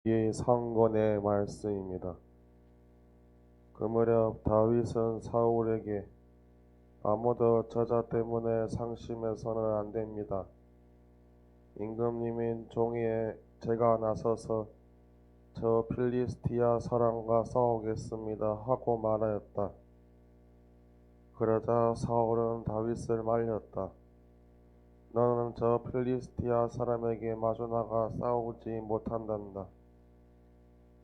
이 상권의 말씀입니다. 그 무렵 다윗은 사울에게 아무도 저자 때문에 상심해서는 안 됩니다. 임금님인 종이에 제가 나서서 저 필리스티아 사람과 싸우겠습니다 하고 말하였다. 그러자 사울은 다윗을 말렸다. 너는 저 필리스티아 사람에게 마주나가 싸우지 못한단다.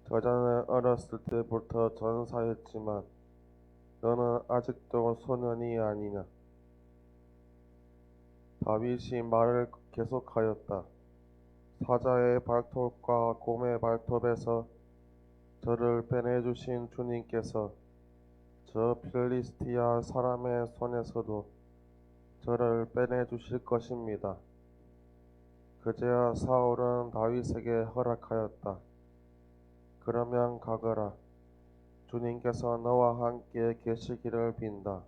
저자는 어렸을 때부터 전사했지만 너는 아직도 소년이 아니냐. 다윗이 말을 계속하였다. 사자의 발톱과 곰의 발톱에서 저를 빼내주신 주님께서 저 필리스티아 사람의 손에서도 저를 빼내주실 것입니다. 그제야 사울은 다윗에게 허락하였다. 그러면 가거라. 주님께서 너와 함께 계시기를 빈다.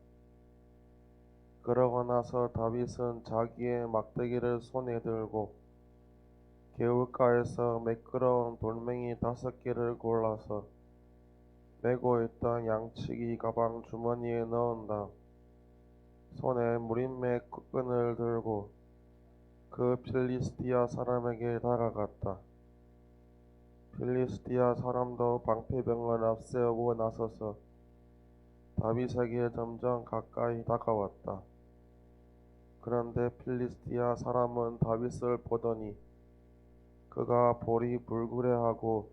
그러고 나서 다윗은 자기의 막대기를 손에 들고 개울가에서 매끄러운 돌멩이 5개를 골라서 메고 있던 양치기 가방 주머니에 넣은 다음 손에 무림의 끈을 들고 그 필리스티아 사람에게 다가갔다. 필리스티아 사람도 방패병을 앞세우고 나서서 다윗에게 점점 가까이 다가왔다. 그런데 필리스티아 사람은 다윗을 보더니 그가 볼이 불그레하고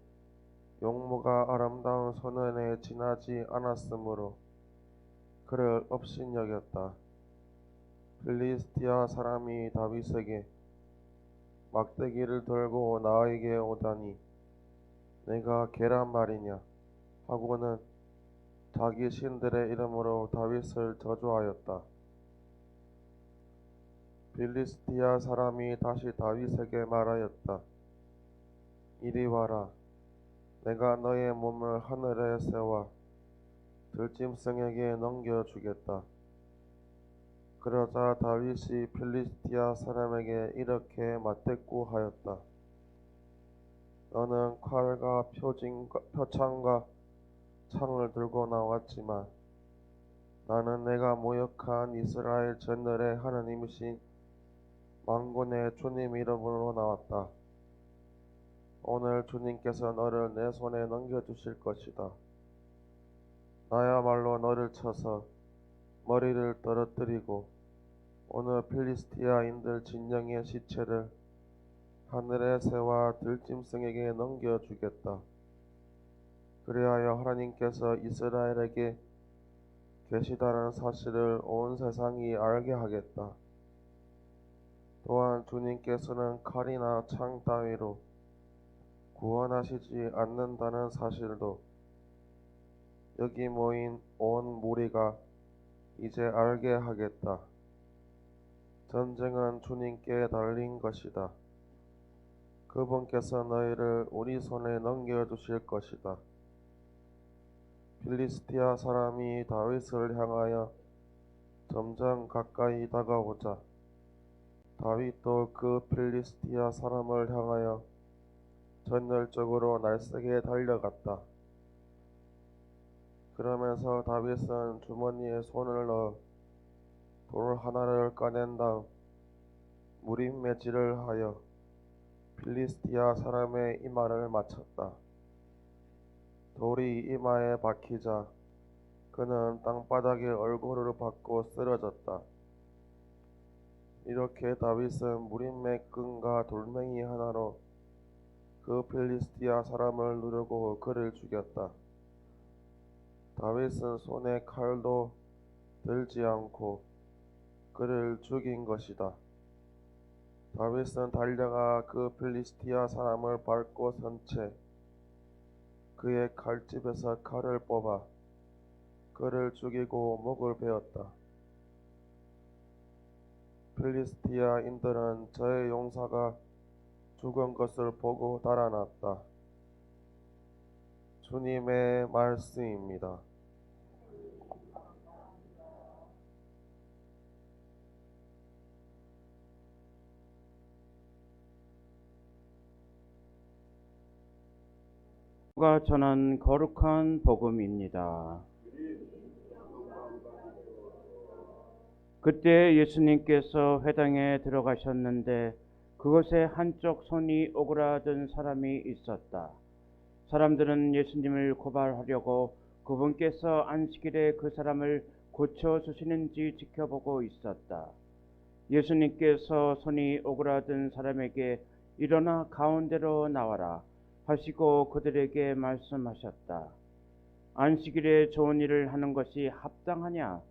용모가 아름다운 소년에 지나지 않았으므로 그를 업신여겼다. 필리스티아 사람이 다윗에게 막대기를 들고 나에게 오다니 내가 개란 말이냐 하고는 자기 신들의 이름으로 다윗을 저주하였다. 필리스티아 사람이 다시 다윗에게 말하였다. 이리 와라. 내가 너의 몸을 하늘에 세워 들짐승에게 넘겨주겠다. 그러자 다윗이 필리스티아 사람에게 이렇게 맞대꾸하였다. 너는 칼과 표창과 창을 들고 나왔지만 나는 내가 모욕한 이스라엘 전열의 하나님이신 만군의 주님 이름으로 나왔다. 오늘 주님께서 너를 내 손에 넘겨주실 것이다. 나야말로 너를 쳐서 머리를 떨어뜨리고 오늘 필리스티아인들 진영의 시체를 하늘의 새와 들짐승에게 넘겨주겠다. 그리하여 하나님께서 이스라엘에게 계시다는 사실을 온 세상이 알게 하겠다. 또한 주님께서는 칼이나 창 따위로 구원하시지 않는다는 사실도 여기 모인 온 무리가 이제 알게 하겠다. 전쟁은 주님께 달린 것이다. 그분께서 너희를 우리 손에 넘겨주실 것이다. 필리스티아 사람이 다윗을 향하여 점점 가까이 다가오자 다윗도 그 필리스티아 사람을 향하여 전열적으로 날쌔게 달려갔다. 그러면서 다윗은 주머니에 손을 넣어 돌 하나를 꺼낸 다음 무림매질을 하여 필리스티아 사람의 이마를 맞췄다. 돌이 이마에 박히자 그는 땅바닥에 얼굴을 박고 쓰러졌다. 이렇게 다윗은 무림매 끈과 돌멩이 하나로 그 필리스티아 사람을 누르고 그를 죽였다. 다윗은 손에 칼도 들지 않고 그를 죽인 것이다. 다윗은 달려가 그 필리스티아 사람을 밟고 선 채 그의 칼집에서 칼을 뽑아 그를 죽이고 목을 베었다. 필리스티아인들은 저의 용사가 죽은 것을 보고 달아났다. 주님의 말씀입니다. 가 전한 거룩한 복음입니다. 그때 예수님께서 회당에 들어가셨는데 그곳에 한쪽 손이 오그라든 사람이 있었다. 사람들은 예수님을 고발하려고 그분께서 안식일에 그 사람을 고쳐주시는지 지켜보고 있었다. 예수님께서 손이 오그라든 사람에게 일어나 가운데로 나와라 하시고 그들에게 말씀하셨다. 안식일에 좋은 일을 하는 것이 합당하냐?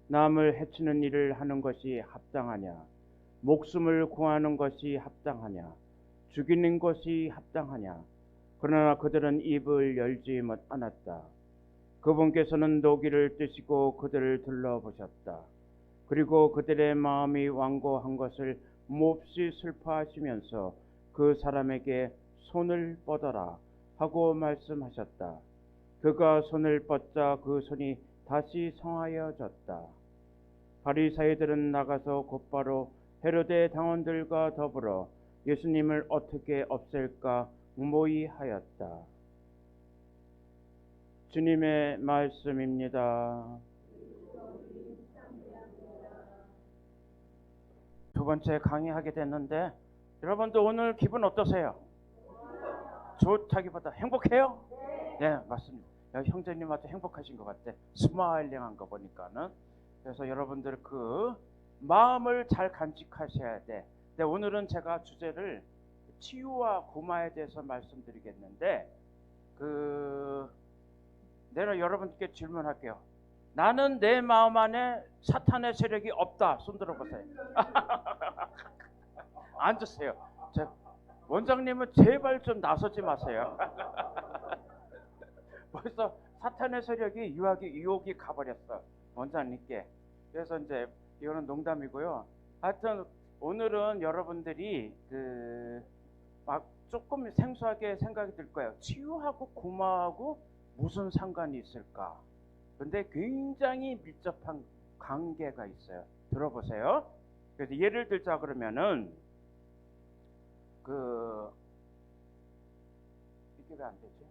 남을 해치는 일을 하는 것이 합당하냐? 목숨을 구하는 것이 합당하냐? 죽이는 것이 합당하냐? 그러나 그들은 입을 열지 않았다. 그분께서는 노기를 뜨시고 그들을 둘러보셨다. 그리고 그들의 마음이 완고한 것을 몹시 슬퍼하시면서 그 사람에게 손을 뻗어라 하고 말씀하셨다. 그가 손을 뻗자 그 손이 다시 성하여졌다. 바리사이들은 나가서 곧바로 헤로데 당원들과 더불어 예수님을 어떻게 없앨까 모의하였다. 주님의 말씀입니다. 두 번째 강의하게 됐는데 여러분들 오늘 기분 어떠세요? 좋다기보다 행복해요? 네, 맞습니다. 형제님한테 행복하신 것 같아. 스마일링한 거 보니까는. 그래서 여러분들 그 마음을 잘 간직하셔야 돼. 근데 오늘은 제가 주제를 치유와 구마에 대해서 말씀드리겠는데 내가 여러분께 질문할게요. 나는 내 마음 안에 사탄의 세력이 없다. 손 들어보세요. 앉으세요. 원장님은 제발 좀 나서지 마세요. 벌써 사탄의 세력이 유혹이 가버렸어. 원장님께. 그래서 이제 이거는 농담이고요. 하여튼 오늘은 여러분들이 막 조금 생소하게 생각이 들 거예요. 치유하고 구마하고 무슨 상관이 있을까? 근데 굉장히 밀접한 관계가 있어요. 들어보세요. 그래서 예를 들자 그러면은 이게 왜 안 되지?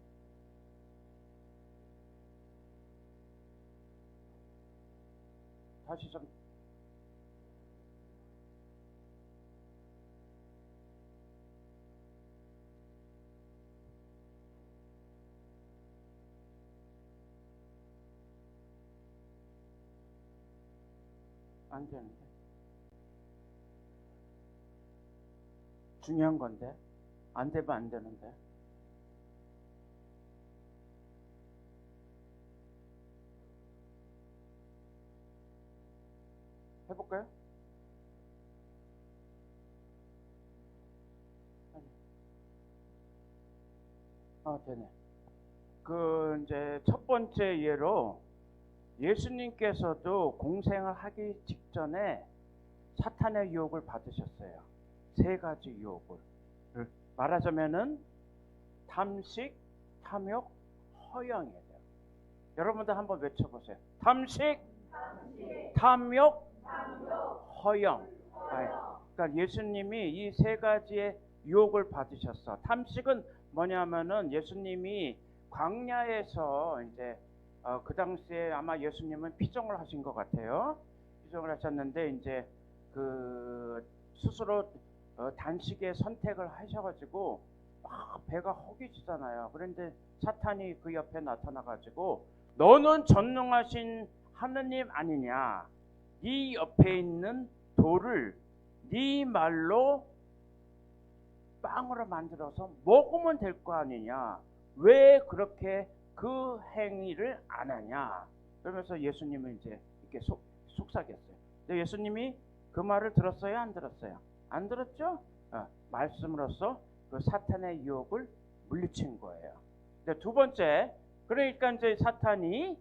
다시 좀 안 되는데. 중요한 건데 안 되면 안 되는데. 해볼까요? 되네. 이제 첫 번째 예로 예수님께서도 공생을 하기 직전에 사탄의 유혹을 받으셨어요. 세 가지 유혹을. 말하자면은 탐식, 탐욕, 허영이에요. 여러분들 한번 외쳐보세요. 탐식, 탐욕, 허영. 그러니까 예수님이 이 세 가지의 유혹을 받으셨어. 탐식은 뭐냐면은 예수님이 광야에서 이제 그 당시에 아마 예수님은 피정을 하신 것 같아요. 피정을 하셨는데 이제 스스로 단식의 선택을 하셔가지고 막 배가 허기지잖아요. 그런데 사탄이 그 옆에 나타나가지고 너는 전능하신 하느님 아니냐? 네 옆에 있는 돌을 네 말로 빵으로 만들어서 먹으면 될 거 아니냐? 왜 그렇게 그 행위를 안 하냐? 그러면서 예수님을 이제 이렇게 속삭였어요. 근데 예수님이 그 말을 들었어요? 안 들었어요? 안 들었죠? 말씀으로써 그 사탄의 유혹을 물리친 거예요. 두 번째, 그러니까 이제 사탄이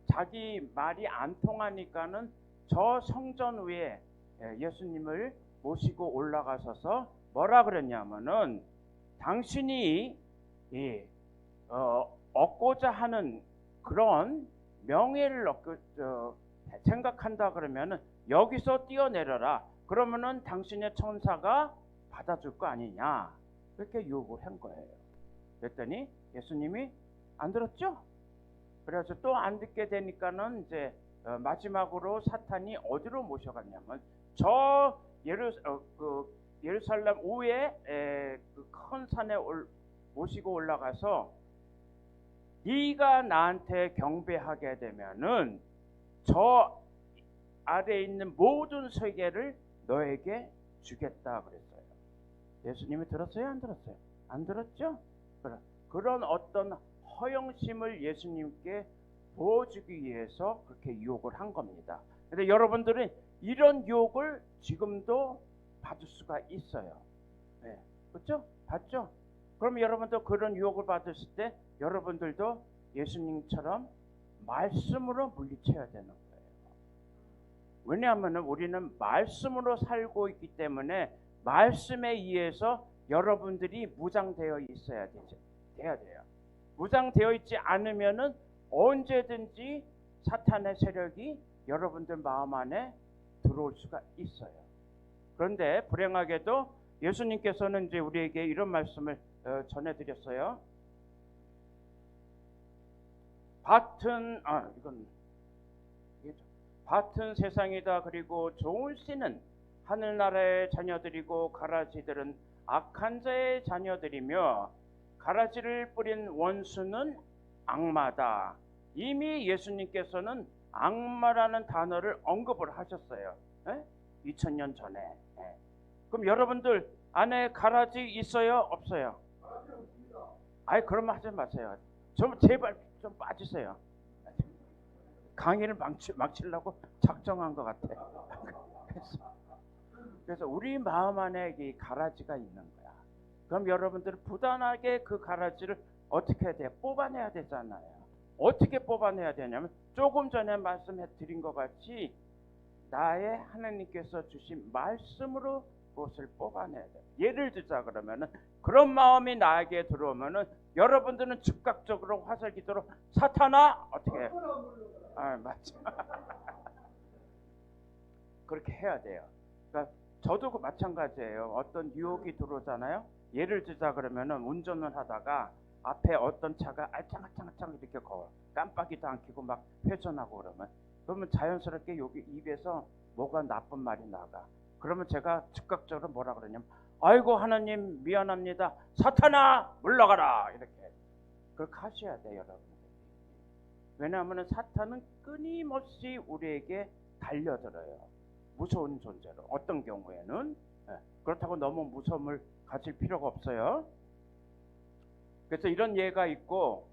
자기 말이 안 통하니까는 저 성전 위에 예수님을 모시고 올라가셔서 뭐라 그랬냐면은 당신이 얻고자 하는 그런 명예를 생각한다 그러면은 여기서 뛰어내려라. 그러면은 당신의 천사가 받아줄 거 아니냐. 그렇게 요구를 한 거예요. 그랬더니 예수님이 안 들었죠? 그래서 또 안 듣게 되니까는 이제 마지막으로 사탄이 어디로 모셔갔냐면 저 예루살렘 우에 그 큰 산에 모시고 올라가서 네가 나한테 경배하게 되면은 저 아래에 있는 모든 세계를 너에게 주겠다 그랬어요. 예수님이 들었어요? 안 들었어요? 안 들었죠? 그런 어떤 허영심을 예수님께 보여주기 위해서 그렇게 유혹을 한 겁니다. 근데 여러분들은 이런 유혹을 지금도 받을 수가 있어요. 네. 그렇죠? 받죠? 그럼 여러분도 그런 유혹을 받으실 때 여러분들도 예수님처럼 말씀으로 물리쳐야 되는 거예요. 왜냐하면 우리는 말씀으로 살고 있기 때문에 말씀에 의해서 여러분들이 무장되어 있어야 돼야 돼요. 무장되어 있지 않으면은 언제든지 사탄의 세력이 여러분들 마음 안에 들어올 수가 있어요. 그런데 불행하게도 예수님께서는 이제 우리에게 이런 말씀을 전해드렸어요. 밭은 세상이다. 그리고 좋은 씨는 하늘나라의 자녀들이고 가라지들은 악한 자의 자녀들이며 가라지를 뿌린 원수는 악마다. 이미 예수님께서는 악마라는 단어를 언급을 하셨어요. 2000년 전에. 그럼 여러분들 안에 가라지 있어요? 없어요? 아이 그럼 하지 마세요. 좀 제발 좀 빠지세요. 강의를 망치려고 작정한 것 같아. 그래서 우리 마음 안에 이 가라지가 있는 거야. 그럼 여러분들은 부단하게 그 가라지를 어떻게 해야 돼요? 뽑아내야 되잖아요. 어떻게 뽑아내야 되냐면 조금 전에 말씀해 드린 것 같이 나의 하나님께서 주신 말씀으로 그것을 뽑아내야 돼요. 예를 들자 그러면은 그런 마음이 나에게 들어오면은 여러분들은 즉각적으로 화살기도로 사탄아 어떻게 해요? 맞죠. 그렇게 해야 돼요. 그러니까 저도 그 마찬가지예요. 어떤 유혹이 들어오잖아요. 예를 들자 그러면은 운전을 하다가 앞에 어떤 차가 알짱알짱 이렇게 걸어 깜빡이도 안 켜고 막 회전하고 그러면 자연스럽게 여기 입에서 뭐가 나쁜 말이 나가. 그러면 제가 즉각적으로 뭐라 그러냐면 아이고 하나님 미안합니다. 사탄아 물러가라 이렇게 그렇게 하셔야 돼요 여러분. 왜냐하면 사탄은 끊임없이 우리에게 달려들어요. 무서운 존재로. 어떤 경우에는 그렇다고 너무 무서움을 가질 필요가 없어요. 그래서 이런 예가 있고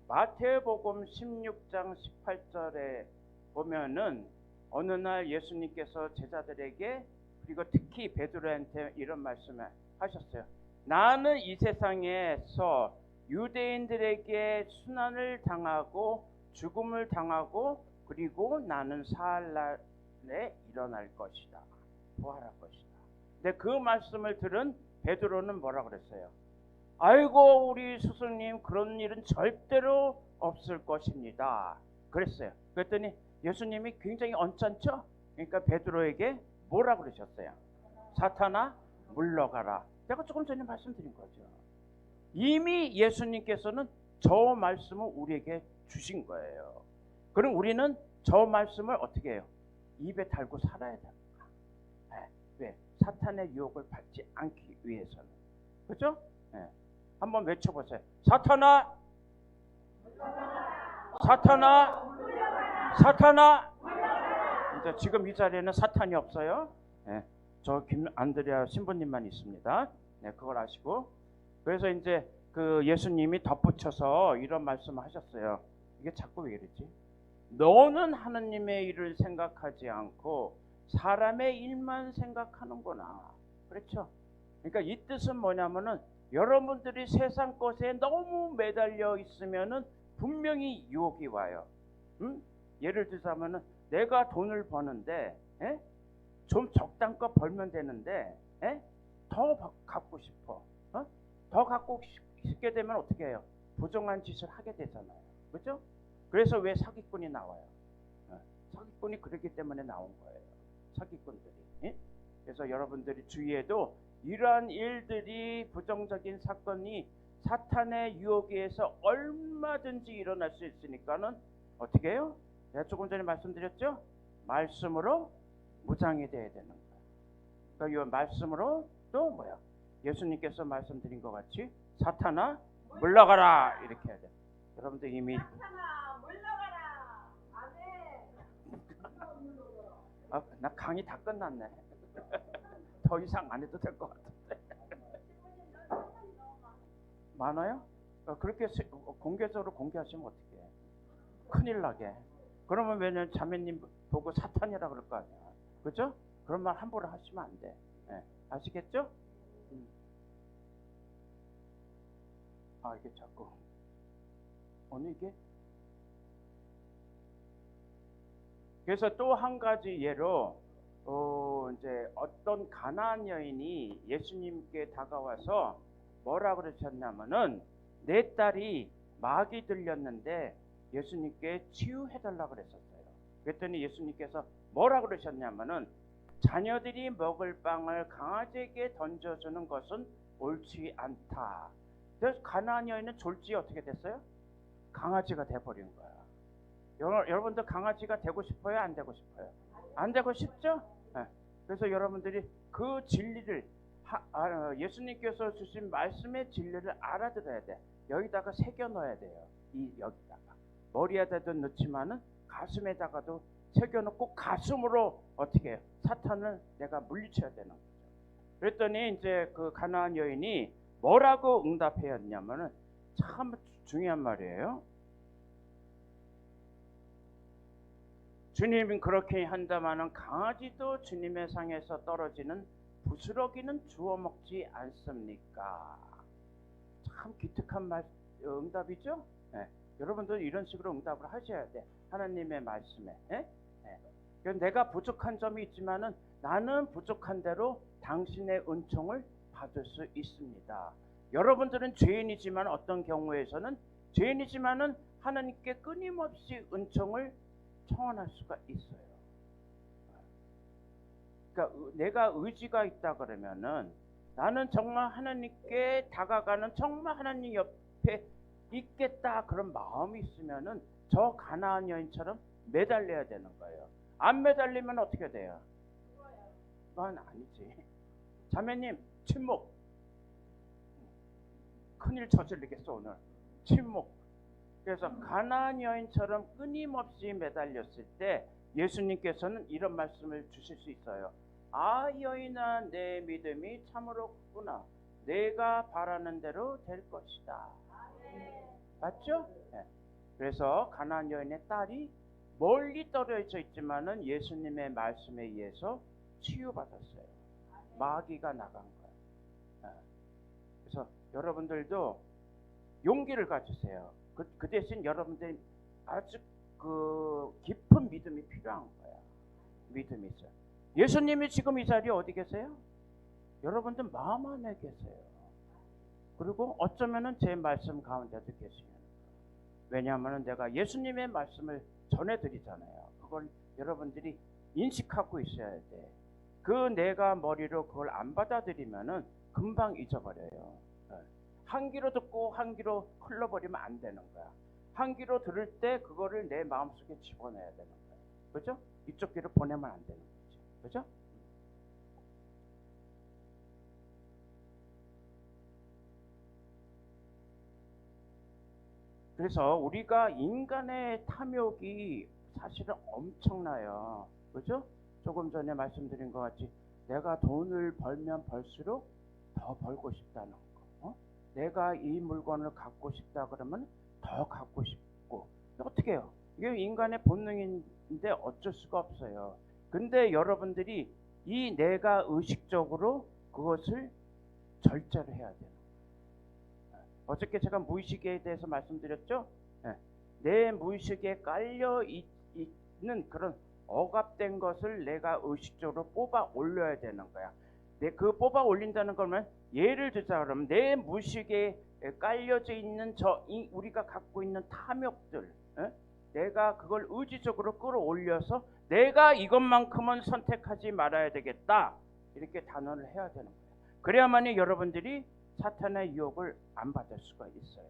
마태복음 16장 18절에 보면은 어느 날 예수님께서 제자들에게 그리고 특히 베드로한테 이런 말씀을 하셨어요. 나는 이 세상에서 유대인들에게 순환을 당하고 죽음을 당하고 그리고 나는 사흘날에 일어날 것이다. 부활할 것이다. 근데 그 말씀을 들은 베드로는 뭐라 그랬어요? 아이고 우리 스승님 그런 일은 절대로 없을 것입니다. 그랬어요. 그랬더니 예수님이 굉장히 언짢죠? 그러니까 베드로에게 뭐라 그러셨어요? 사탄아 물러가라. 제가 조금 전에 말씀드린 거죠. 이미 예수님께서는 저 말씀을 우리에게 주신 거예요. 그럼 우리는 저 말씀을 어떻게 해요? 입에 달고 살아야 됩니다. 왜? 사탄의 유혹을 받지 않기 위해서는. 그렇죠? 한번 외쳐보세요. 사탄아! 사탄아! 사탄아! 이제 지금 이 자리에는 사탄이 없어요. 저 김안드레아 신부님만 있습니다. 그걸 아시고. 그래서 이제 그 예수님이 덧붙여서 이런 말씀을 하셨어요. 이게 자꾸 왜 이러지? 너는 하나님의 일을 생각하지 않고 사람의 일만 생각하는구나. 그렇죠? 그러니까 이 뜻은 뭐냐면은 여러분들이 세상 것에 너무 매달려 있으면은 분명히 유혹이 와요. 예를 들자면은 내가 돈을 버는데 좀 적당껏 벌면 되는데 더 갖고 싶어. 더 갖고 싶게 되면 어떻게 해요? 부정한 짓을 하게 되잖아요. 그렇죠? 그래서 왜 사기꾼이 나와요? 사기꾼이 그렇기 때문에 나온 거예요. 사기꾼들이. 그래서 여러분들이 주위에도 이러한 일들이 부정적인 사건이 사탄의 유혹에 의해서 얼마든지 일어날 수 있으니까는 어떻게 해요? 제가 조금 전에 말씀드렸죠? 말씀으로 무장이 돼야 되는 거예요. 그러니까 이 말씀으로 또 뭐야? 예수님께서 말씀드린 것 같이 사탄아 물러가라 이렇게 해야 돼. 여러분들 이미 사탄아 물러가라. 아멘. 나 강의 다 끝났네. 더 이상 안 해도 될 것 같은데. 많아요? 그렇게 공개적으로 공개하시면 어떡해? 큰일 나게. 그러면 왜냐면 자매님 보고 사탄이라 그럴 거 아니야. 그죠? 그런 말 함부로 하시면 안 돼. 네. 아시겠죠? 아, 이게 자꾸 오늘 이게 그래서 또 한 가지 예로 이제 어떤 가나안 여인이 예수님께 다가와서 뭐라 그러셨냐면은 내 딸이 마귀 들렸는데 예수님께 치유해달라 그랬었어요. 그랬더니 예수님께서 뭐라 그러셨냐면은 자녀들이 먹을 빵을 강아지에게 던져주는 것은 옳지 않다. 그래서 가나안 여인은 졸지에 어떻게 됐어요? 강아지가 돼버린 거야. 여러분들 강아지가 되고 싶어요? 안 되고 싶어요? 안 되고 싶죠? 네. 그래서 여러분들이 그 진리를 예수님께서 주신 말씀의 진리를 알아들어야 돼. 여기다가 새겨 넣어야 돼요. 여기다가 머리에다도 넣지만은 가슴에다가도 새겨 넣고 가슴으로 어떻게 해요? 사탄을 내가 물리쳐야 되는 거죠. 그랬더니 이제 그 가나안 여인이 뭐라고 응답했냐면은 참 중요한 말이에요. 주님은 그렇게 한다마는 강아지도 주님의 상에서 떨어지는 부스러기는 주워 먹지 않습니까? 참 기특한 응답이죠? 네. 여러분도 이런 식으로 응답을 하셔야 돼. 하나님의 말씀에. 네? 네. 내가 부족한 점이 있지만은 나는 부족한 대로 당신의 은총을 받을 수 있습니다. 여러분들은 죄인이지만 어떤 경우에서는 죄인이지만은 하나님께 끊임없이 은총을 청원할 수가 있어요. 그러니까 내가 의지가 있다 그러면은 나는 정말 하나님께 다가가는 정말 하나님 옆에 있겠다 그런 마음이 있으면은 저 가나안 여인처럼 매달려야 되는 거예요. 안 매달리면 어떻게 돼요? 그건 아니지. 자매님 침묵. 큰일 저질리겠어 오늘. 침묵. 그래서 가나안 여인처럼 끊임없이 매달렸을 때 예수님께서는 이런 말씀을 주실 수 있어요. 아 여인아 내 믿음이 참으로 컸구나. 내가 바라는 대로 될 것이다. 맞죠? 네. 그래서 가나안 여인의 딸이 멀리 떨어져 있지만은 예수님의 말씀에 의해서 치유받았어요. 마귀가 나간 거예요. 네. 그래서 여러분들도 용기를 가지세요. 그 대신 여러분들이 아주 그 깊은 믿음이 필요한 거야. 믿음이 있어요. 예수님이 지금 이 자리에 어디 계세요? 여러분들 마음 안에 계세요. 그리고 어쩌면은 제 말씀 가운데도 계시는 거예요. 왜냐하면 내가 예수님의 말씀을 전해드리잖아요. 그걸 여러분들이 인식하고 있어야 돼. 그 내가 머리로 그걸 안 받아들이면은 금방 잊어버려요. 한 귀로 듣고 한 귀로 흘러버리면 안 되는 거야. 한 귀로 들을 때 그거를 내 마음속에 집어넣어야 되는 거야. 그죠? 이쪽 귀로 보내면 안 되는 거죠. 그죠? 그래서 우리가 인간의 탐욕이 사실은 엄청나요. 그죠? 조금 전에 말씀드린 것 같이 내가 돈을 벌면 벌수록 더 벌고 싶다는 거. 내가 이 물건을 갖고 싶다 그러면 더 갖고 싶고 어떻게 해요? 이게 인간의 본능인데 어쩔 수가 없어요. 근데 여러분들이 이 내가 의식적으로 그것을 절제를 해야 돼요. 어저께 제가 무의식에 대해서 말씀드렸죠? 내 무의식에 깔려 있는 그런 억압된 것을 내가 의식적으로 뽑아 올려야 되는 거야. 그 뽑아 올린다는 거면 예를 들자 그러면 내 무의식에 깔려져 있는 우리가 갖고 있는 탐욕들, 내가 그걸 의지적으로 끌어올려서 내가 이것만큼은 선택하지 말아야 되겠다 이렇게 단언을 해야 되는 거예요. 그래야만이 여러분들이 사탄의 유혹을 안 받을 수가 있어요.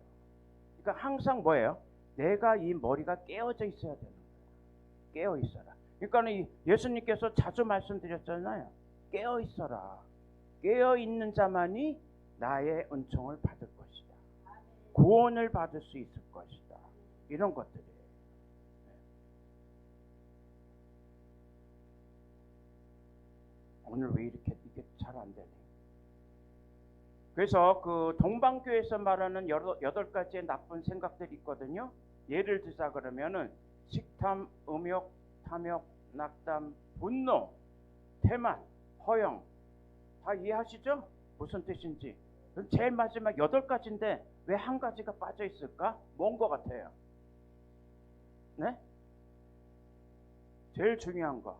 그러니까 항상 뭐예요? 내가 이 머리가 깨어져 있어야 되는 거예요. 깨어 있어라. 그러니까 예수님께서 자주 말씀드렸잖아요. 깨어 있어라. 깨어 있는 자만이 나의 은총을 받을 것이다. 구원을 받을 수 있을 것이다. 이런 것들이에요. 오늘 왜 이렇게 이게 잘 안 되네. 그래서 그 동방교에서 말하는 8가지의 나쁜 생각들이 있거든요. 예를 들자 그러면은 식탐, 음욕, 탐욕, 낙담, 분노, 태만, 허영. 다 이해하시죠? 무슨 뜻인지. 제일 마지막 8가지인데 왜 한 가지가 빠져 있을까? 뭔 것 같아요? 네? 제일 중요한 거.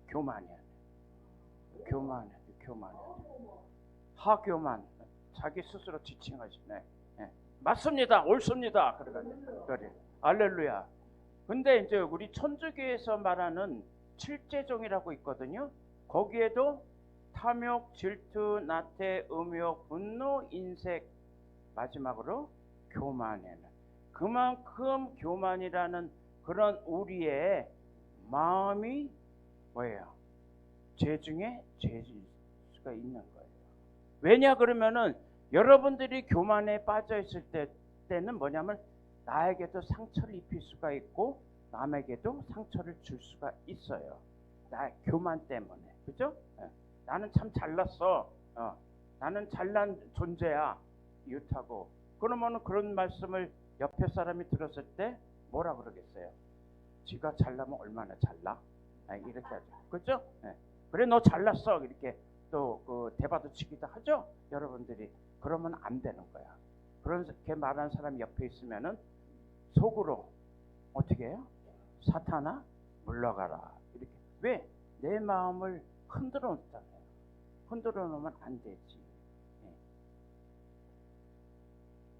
교만이야. 교만이야. 하교만. 자기 스스로 지칭하시네. 네. 맞습니다. 옳습니다. 그래. 알렐루야. 근데 이제 우리 천주교에서 말하는 칠제종이라고 있거든요. 거기에도 탐욕, 질투, 나태, 음욕, 분노, 인색, 마지막으로 교만이에요. 그만큼 교만이라는 그런 우리의 마음이 뭐예요? 죄 중에 죄일 수가 있는 거예요. 왜냐 그러면은 여러분들이 교만에 빠져 있을 때는 뭐냐면 나에게도 상처를 입힐 수가 있고 남에게도 상처를 줄 수가 있어요. 나 교만 때문에. 그죠? 나는 참 잘났어. 나는 잘난 존재야. 이웃하고. 그러면은 그런 말씀을 옆에 사람이 들었을 때 뭐라 그러겠어요? 지가 잘나면 얼마나 잘나? 이렇게 하죠. 그죠? 그래 너 잘났어. 이렇게 또 그 대받아치기도 하죠. 여러분들이. 그러면 안 되는 거야. 그렇게 말하는 사람이 옆에 있으면은 속으로 어떻게 해요? 사탄아 물러가라. 이렇게. 왜? 내 마음을 흔들어 놓잖아요. 흔들어 놓으면 안 되지.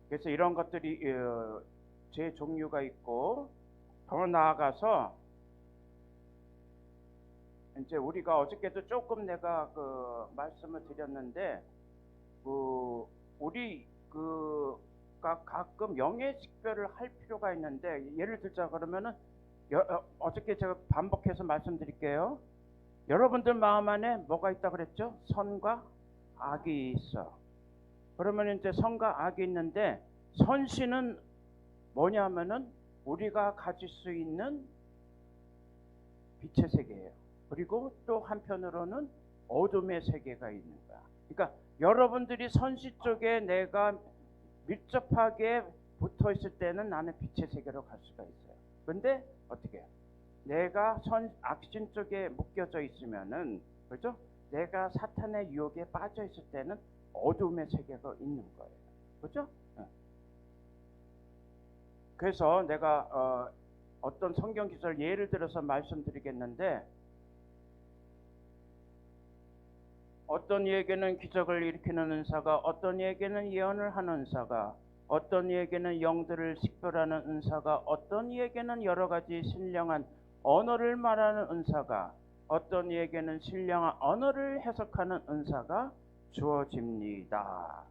그래서 이런 것들이 제 종류가 있고 더 나아가서 이제 우리가 어저께도 조금 내가 그 말씀을 드렸는데 우리 가끔 영예식별을 할 필요가 있는데 예를 들자 그러면은 어저께 제가 반복해서 말씀드릴게요. 여러분들 마음 안에 뭐가 있다 그랬죠? 선과 악이 있어. 그러면 이제 선과 악이 있는데 선신은 뭐냐면은 우리가 가질 수 있는 빛의 세계예요. 그리고 또 한편으로는 어둠의 세계가 있는 거야. 그러니까 여러분들이 선시 쪽에 내가 밀접하게 붙어 있을 때는 나는 빛의 세계로 갈 수가 있어요. 근데 어떻게 해요? 내가 악신 쪽에 묶여져 있으면은, 그렇죠? 내가 사탄의 유혹에 빠져 있을 때는 어둠의 세계가 있는 거예요. 그렇죠? 그래서 내가 어떤 성경 기사를 예를 들어서 말씀드리겠는데, 어떤 이에게는 기적을 일으키는 은사가, 어떤 이에게는 예언을 하는 은사가, 어떤 이에게는 영들을 식별하는 은사가, 어떤 이에게는 여러 가지 신령한 언어를 말하는 은사가, 어떤 이에게는 신령한 언어를 해석하는 은사가 주어집니다.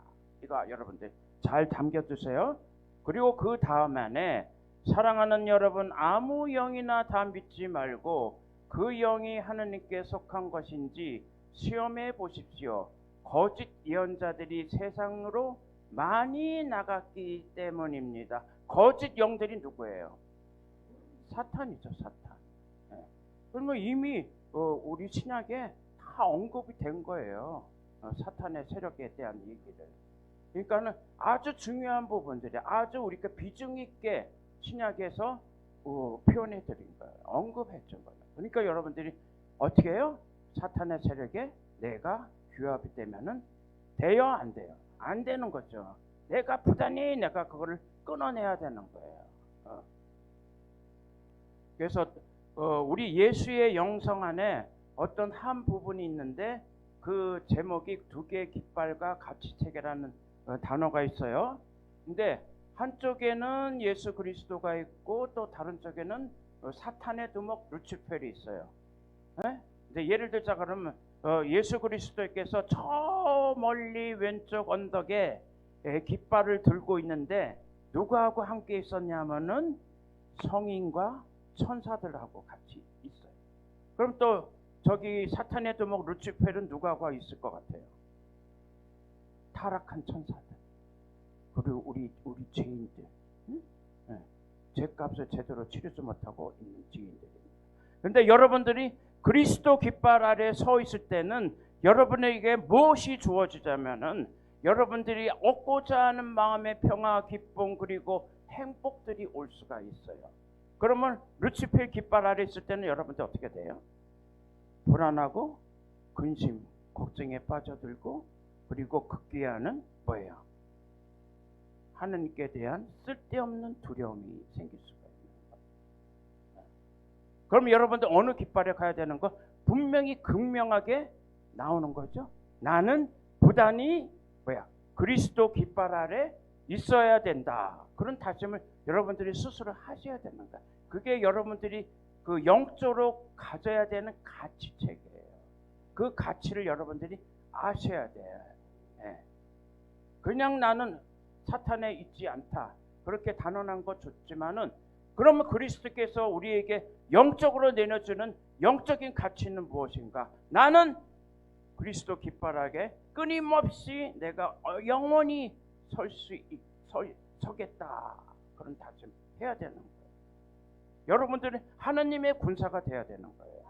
이거 여러분들 잘 담겨두세요. 그리고 그 다음 안에 사랑하는 여러분, 아무 영이나 다 믿지 말고 그 영이 하느님께 속한 것인지 시험해 보십시오. 거짓 예언자들이 세상으로 많이 나갔기 때문입니다. 거짓 영들이 누구예요? 사탄이죠, 사탄. 그러면 이미 우리 신약에 다 언급이 된 거예요. 사탄의 세력에 대한 얘기를. 그러니까는 아주 중요한 부분들이 아주 우리가 비중 있게 신약에서 표현해 드린 거예요. 언급해 준 거예요. 그러니까 여러분들이 어떻게 해요? 사탄의 세력에 내가 규합이 되면은 돼요, 안 돼요? 안 되는 거죠. 내가 부단히 내가 그거를 끊어내야 되는 거예요. 그래서 우리 예수의 영성 안에 어떤 한 부분이 있는데 그 제목이 두 개의 깃발과 가치체계라는 단어가 있어요. 근데 한쪽에는 예수 그리스도가 있고 또 다른 쪽에는 사탄의 두목 루치펠이 있어요. 네? 이제 예를 들자 그러면 예수 그리스도께서 저 멀리 왼쪽 언덕에 깃발을 들고 있는데 누구하고 함께 있었냐면은 성인과 천사들하고 같이 있어요. 그럼 또 저기 사탄의 두목 루치펠은 누구하고 있을 것 같아요? 타락한 천사들, 그리고 우리 죄인들, 응? 네. 죄값을 제대로 치르지 못하고 있는 죄인들입니다. 그런데 여러분들이 그리스도 깃발 아래 서 있을 때는 여러분에게 무엇이 주어지자면은 여러분들이 얻고자 하는 마음의 평화, 기쁨, 그리고 행복들이 올 수가 있어요. 그러면 루치펠 깃발 아래 있을 때는 여러분들 어떻게 돼요? 불안하고 근심, 걱정에 빠져들고, 그리고 극기하는 뭐예요? 하나님께 대한 쓸데없는 두려움이 생길 수가 있는 거예요. 그럼 여러분들 어느 깃발에 가야 되는 거? 분명히 극명하게 나오는 거죠. 나는 부단히 뭐야? 그리스도 깃발 아래 있어야 된다. 그런 다짐을 여러분들이 스스로 하셔야 되는 거야. 그게 여러분들이 그 영적으로 가져야 되는 가치체계예요. 그 가치를 여러분들이 아셔야 돼요. 예. 그냥 나는 사탄에 있지 않다. 그렇게 단언한 거 좋지만은, 그러면 그리스도께서 우리에게 영적으로 내려주는 영적인 가치는 무엇인가? 나는 그리스도 깃발 아래 끊임없이 내가 영원히 서겠다. 그런 다짐 해야 되는 거예요. 여러분들은 하나님의 군사가 돼야 되는 거예요.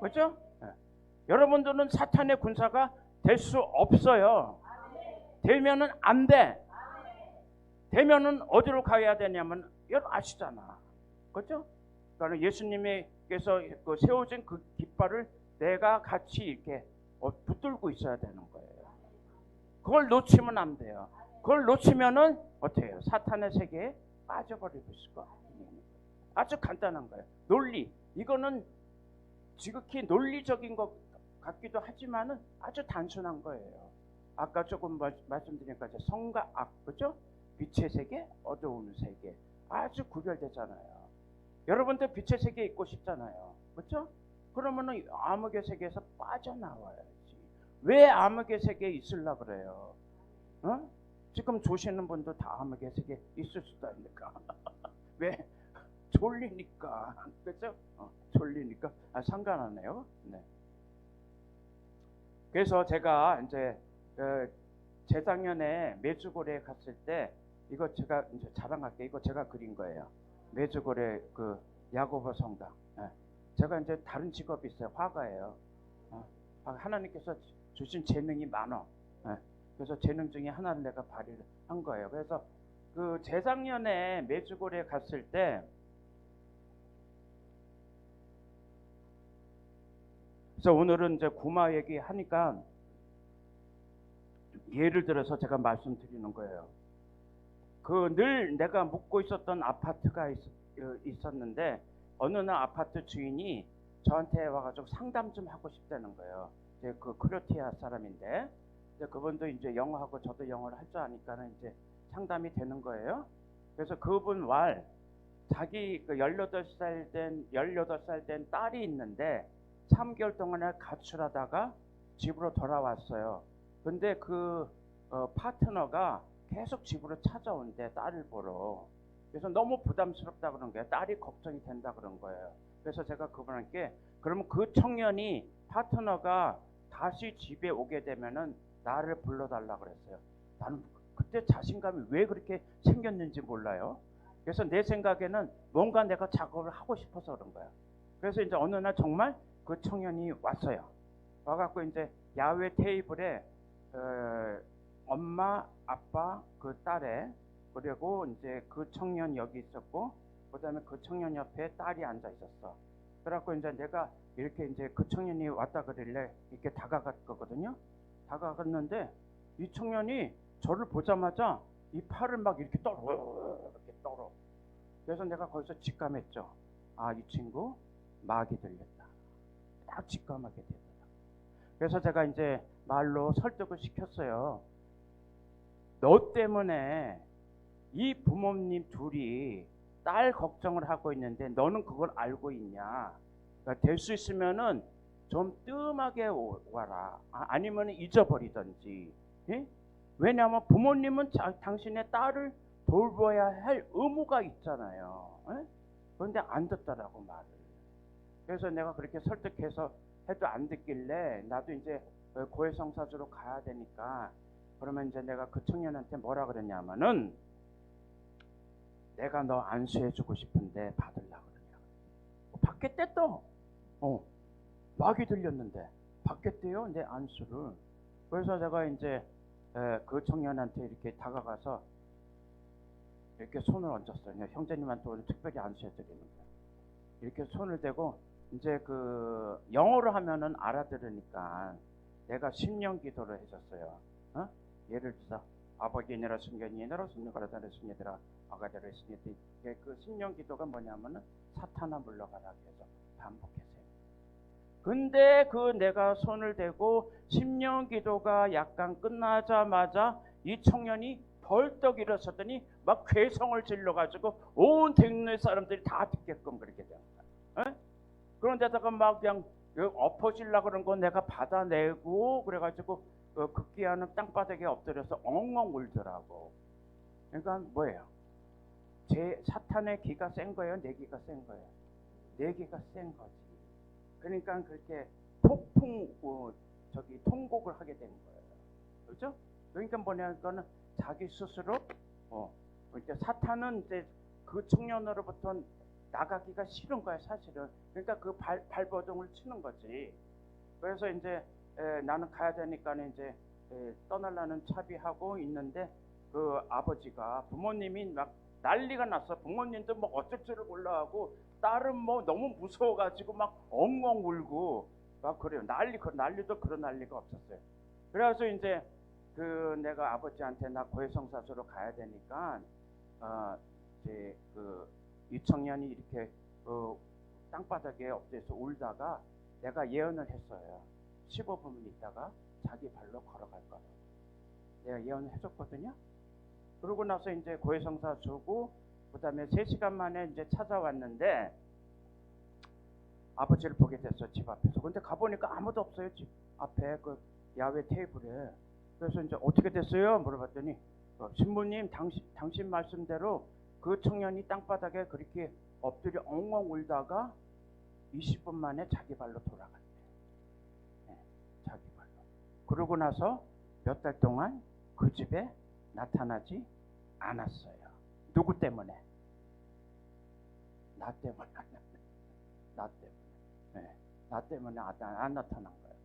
그렇죠? 네. 여러분들은 사탄의 군사가 될 수 없어요. 되면은 안 돼. 되면은 어디로 가야 되냐면 여러분 아시잖아. 그렇죠? 그러니까 예수님께서 그 세워진 그 깃발을 내가 같이 이렇게 붙들고 있어야 되는 거예요. 그걸 놓치면 안 돼요. 그걸 놓치면은 어떻게 해요? 사탄의 세계에 빠져버리고 있을 거예요. 아주 간단한 거예요. 논리. 이거는 지극히 논리적인 것 같기도 하지만은 아주 단순한 거예요. 아까 조금 말씀드리니까 성과 악, 그죠? 빛의 세계, 어두운 세계. 아주 구별되잖아요. 여러분들 빛의 세계에 있고 싶잖아요. 그렇죠? 그러면은 암흑의 세계에서 빠져나와야지. 왜 암흑의 세계에 있으려고 그래요? 어? 지금 조시는 분도 다 암흑의 세계에 있을 수도 있으니까. 왜? 졸리니까. 그렇죠? 졸리니까. 상관하네요. 네. 그래서 제가 이제 재작년에 메주고레에 갔을 때, 이거 제가 이제 자랑할게요. 이거 제가 그린 거예요. 메주고레 그 야고보 성당. 제가 이제 다른 직업이 있어요. 화가예요. 하나님께서 주신 재능이 많아. 그래서 재능 중에 하나를 내가 발휘를 한 거예요. 그래서 그 재작년에 메주고레에 갔을 때, 그래서 오늘은 이제 구마 얘기하니까 예를 들어서 제가 말씀드리는 거예요. 그 늘 내가 묵고 있었던 아파트가 있었는데 어느 날 아파트 주인이 저한테 와가지고 상담 좀 하고 싶다는 거예요. 이제 그 크로티아 사람인데, 이제 그분도 이제 영어하고 저도 영어를 할 줄 아니까는 이제 상담이 되는 거예요. 그래서 그분 자기 그 18살 된 딸이 있는데 3개월 동안에 가출하다가 집으로 돌아왔어요. 근데 그 파트너가 계속 집으로 찾아온대, 딸을 보러. 그래서 너무 부담스럽다 그런 거예요. 딸이 걱정이 된다 그런 거예요. 그래서 제가 그분한테, 그러면 그 청년이 파트너가 다시 집에 오게 되면은 나를 불러달라 그랬어요. 나는 그때 자신감이 왜 그렇게 생겼는지 몰라요. 그래서 내 생각에는 뭔가 내가 작업을 하고 싶어서 그런 거야. 그래서 이제 어느 날 정말 그 청년이 왔어요. 와갖고 이제 야외 테이블에 엄마, 아빠, 그 딸애, 그리고 이제 그 청년 여기 있었고, 그다음에 그 청년 옆에 딸이 앉아 있었어. 그래갖고 이제 내가 이렇게 이제 그 청년이 왔다 그러길래 이렇게 다가갔거든요. 다가갔는데 이 청년이 저를 보자마자 이 팔을 막 이렇게 떨어. 그래서 내가 거기서 직감했죠. 아, 이 친구 마귀 들렸다. 딱 직감하게 되더라. 그래서 제가 이제 말로 설득을 시켰어요. 너 때문에 이 부모님 둘이 딸 걱정을 하고 있는데 너는 그걸 알고 있냐? 그러니까 될 수 있으면은 좀 뜸하게 와라. 아니면 잊어버리든지. 예? 왜냐하면 부모님은 당신의 딸을 돌봐야 할 의무가 있잖아요. 예? 그런데 안 듣더라고 말을. 그래서 내가 그렇게 설득해서 해도 안 듣길래 나도 이제 고해성사주로 가야 되니까 그러면 이제 내가 그 청년한테 뭐라 그랬냐면은 내가 너 안수해주고 싶은데 받으려고 그러냐. 받겠대 또. 막이 들렸는데 받겠대요 내 안수를. 그래서 제가 이제 그 청년한테 이렇게 다가가서 이렇게 손을 얹었어요. 형제님한테 오늘 특별히 안수해드리는 거예요. 이렇게 손을 대고 이제 그 영어로 하면은 알아들으니까 내가 심령 기도를 해줬어요. 예를 들어서 아버지니라 순견이니라 순녀가라다라 순녀들아 아가다라 순녀들. 그 심령 기도가 뭐냐면은 사탄아 물러가라 해서 반복했어요. 근데 그 내가 손을 대고 심령 기도가 약간 끝나자마자 이 청년이 벌떡 일어섰더니 막 괴성을 질러가지고 온 대학로의 사람들이 다 듣게끔 그렇게 된 거야. 그런데다가 막 그냥 엎어지려고 그런 거 내가 받아내고 그래가지고 극기하는 땅바닥에 엎드려서 엉엉 울더라고. 그러니까 뭐예요? 제 사탄의 기가 센 거예요? 내 기가 센 거예요? 내 기가 센 거지. 그러니까 그렇게 폭풍 통곡을 하게 된 거예요. 그렇죠? 그러니까 뭐냐면은 자기 스스로 그러니까 사탄은 이제 그 청년으로부터 나가기가 싫은 거야 사실은. 그러니까 그 발버둥을 치는 거지. 그래서 이제 나는 가야 되니까 이제 떠나려는 차비하고 있는데 그 아버지가 부모님이 막 난리가 났어. 부모님도 뭐 어쩔 줄을 몰라하고 딸은 뭐 너무 무서워가지고 막 엉엉 울고 막 그래요. 난리도 그런 난리가 없었어요. 그래서 이제 그 내가 아버지한테 나 고해성사주로 가야 되니까 이제 이 청년이 이렇게 땅바닥에 엎드려서 울다가 내가 예언을 했어요. 15분 있다가 자기 발로 걸어갈 거라고 내가 예언을 해줬거든요. 그러고 나서 이제 고해성사 주고 그다음에 3시간 만에 이제 찾아왔는데 아버지를 보게 됐어 집 앞에서. 근데 가보니까 아무도 없어요 집 앞에 그 야외 테이블에. 그래서 이제 어떻게 됐어요? 물어봤더니 신부님 당신 말씀대로 그 청년이 땅바닥에 그렇게 엎드려 엉엉 울다가 20분 만에 자기 발로 돌아갔대. 네, 자기 발로. 그러고 나서 몇 달 동안 그 집에 나타나지 않았어요. 누구 때문에? 나 때문에. 나 때문에. 네, 나 때문에 안 나타난 거예요.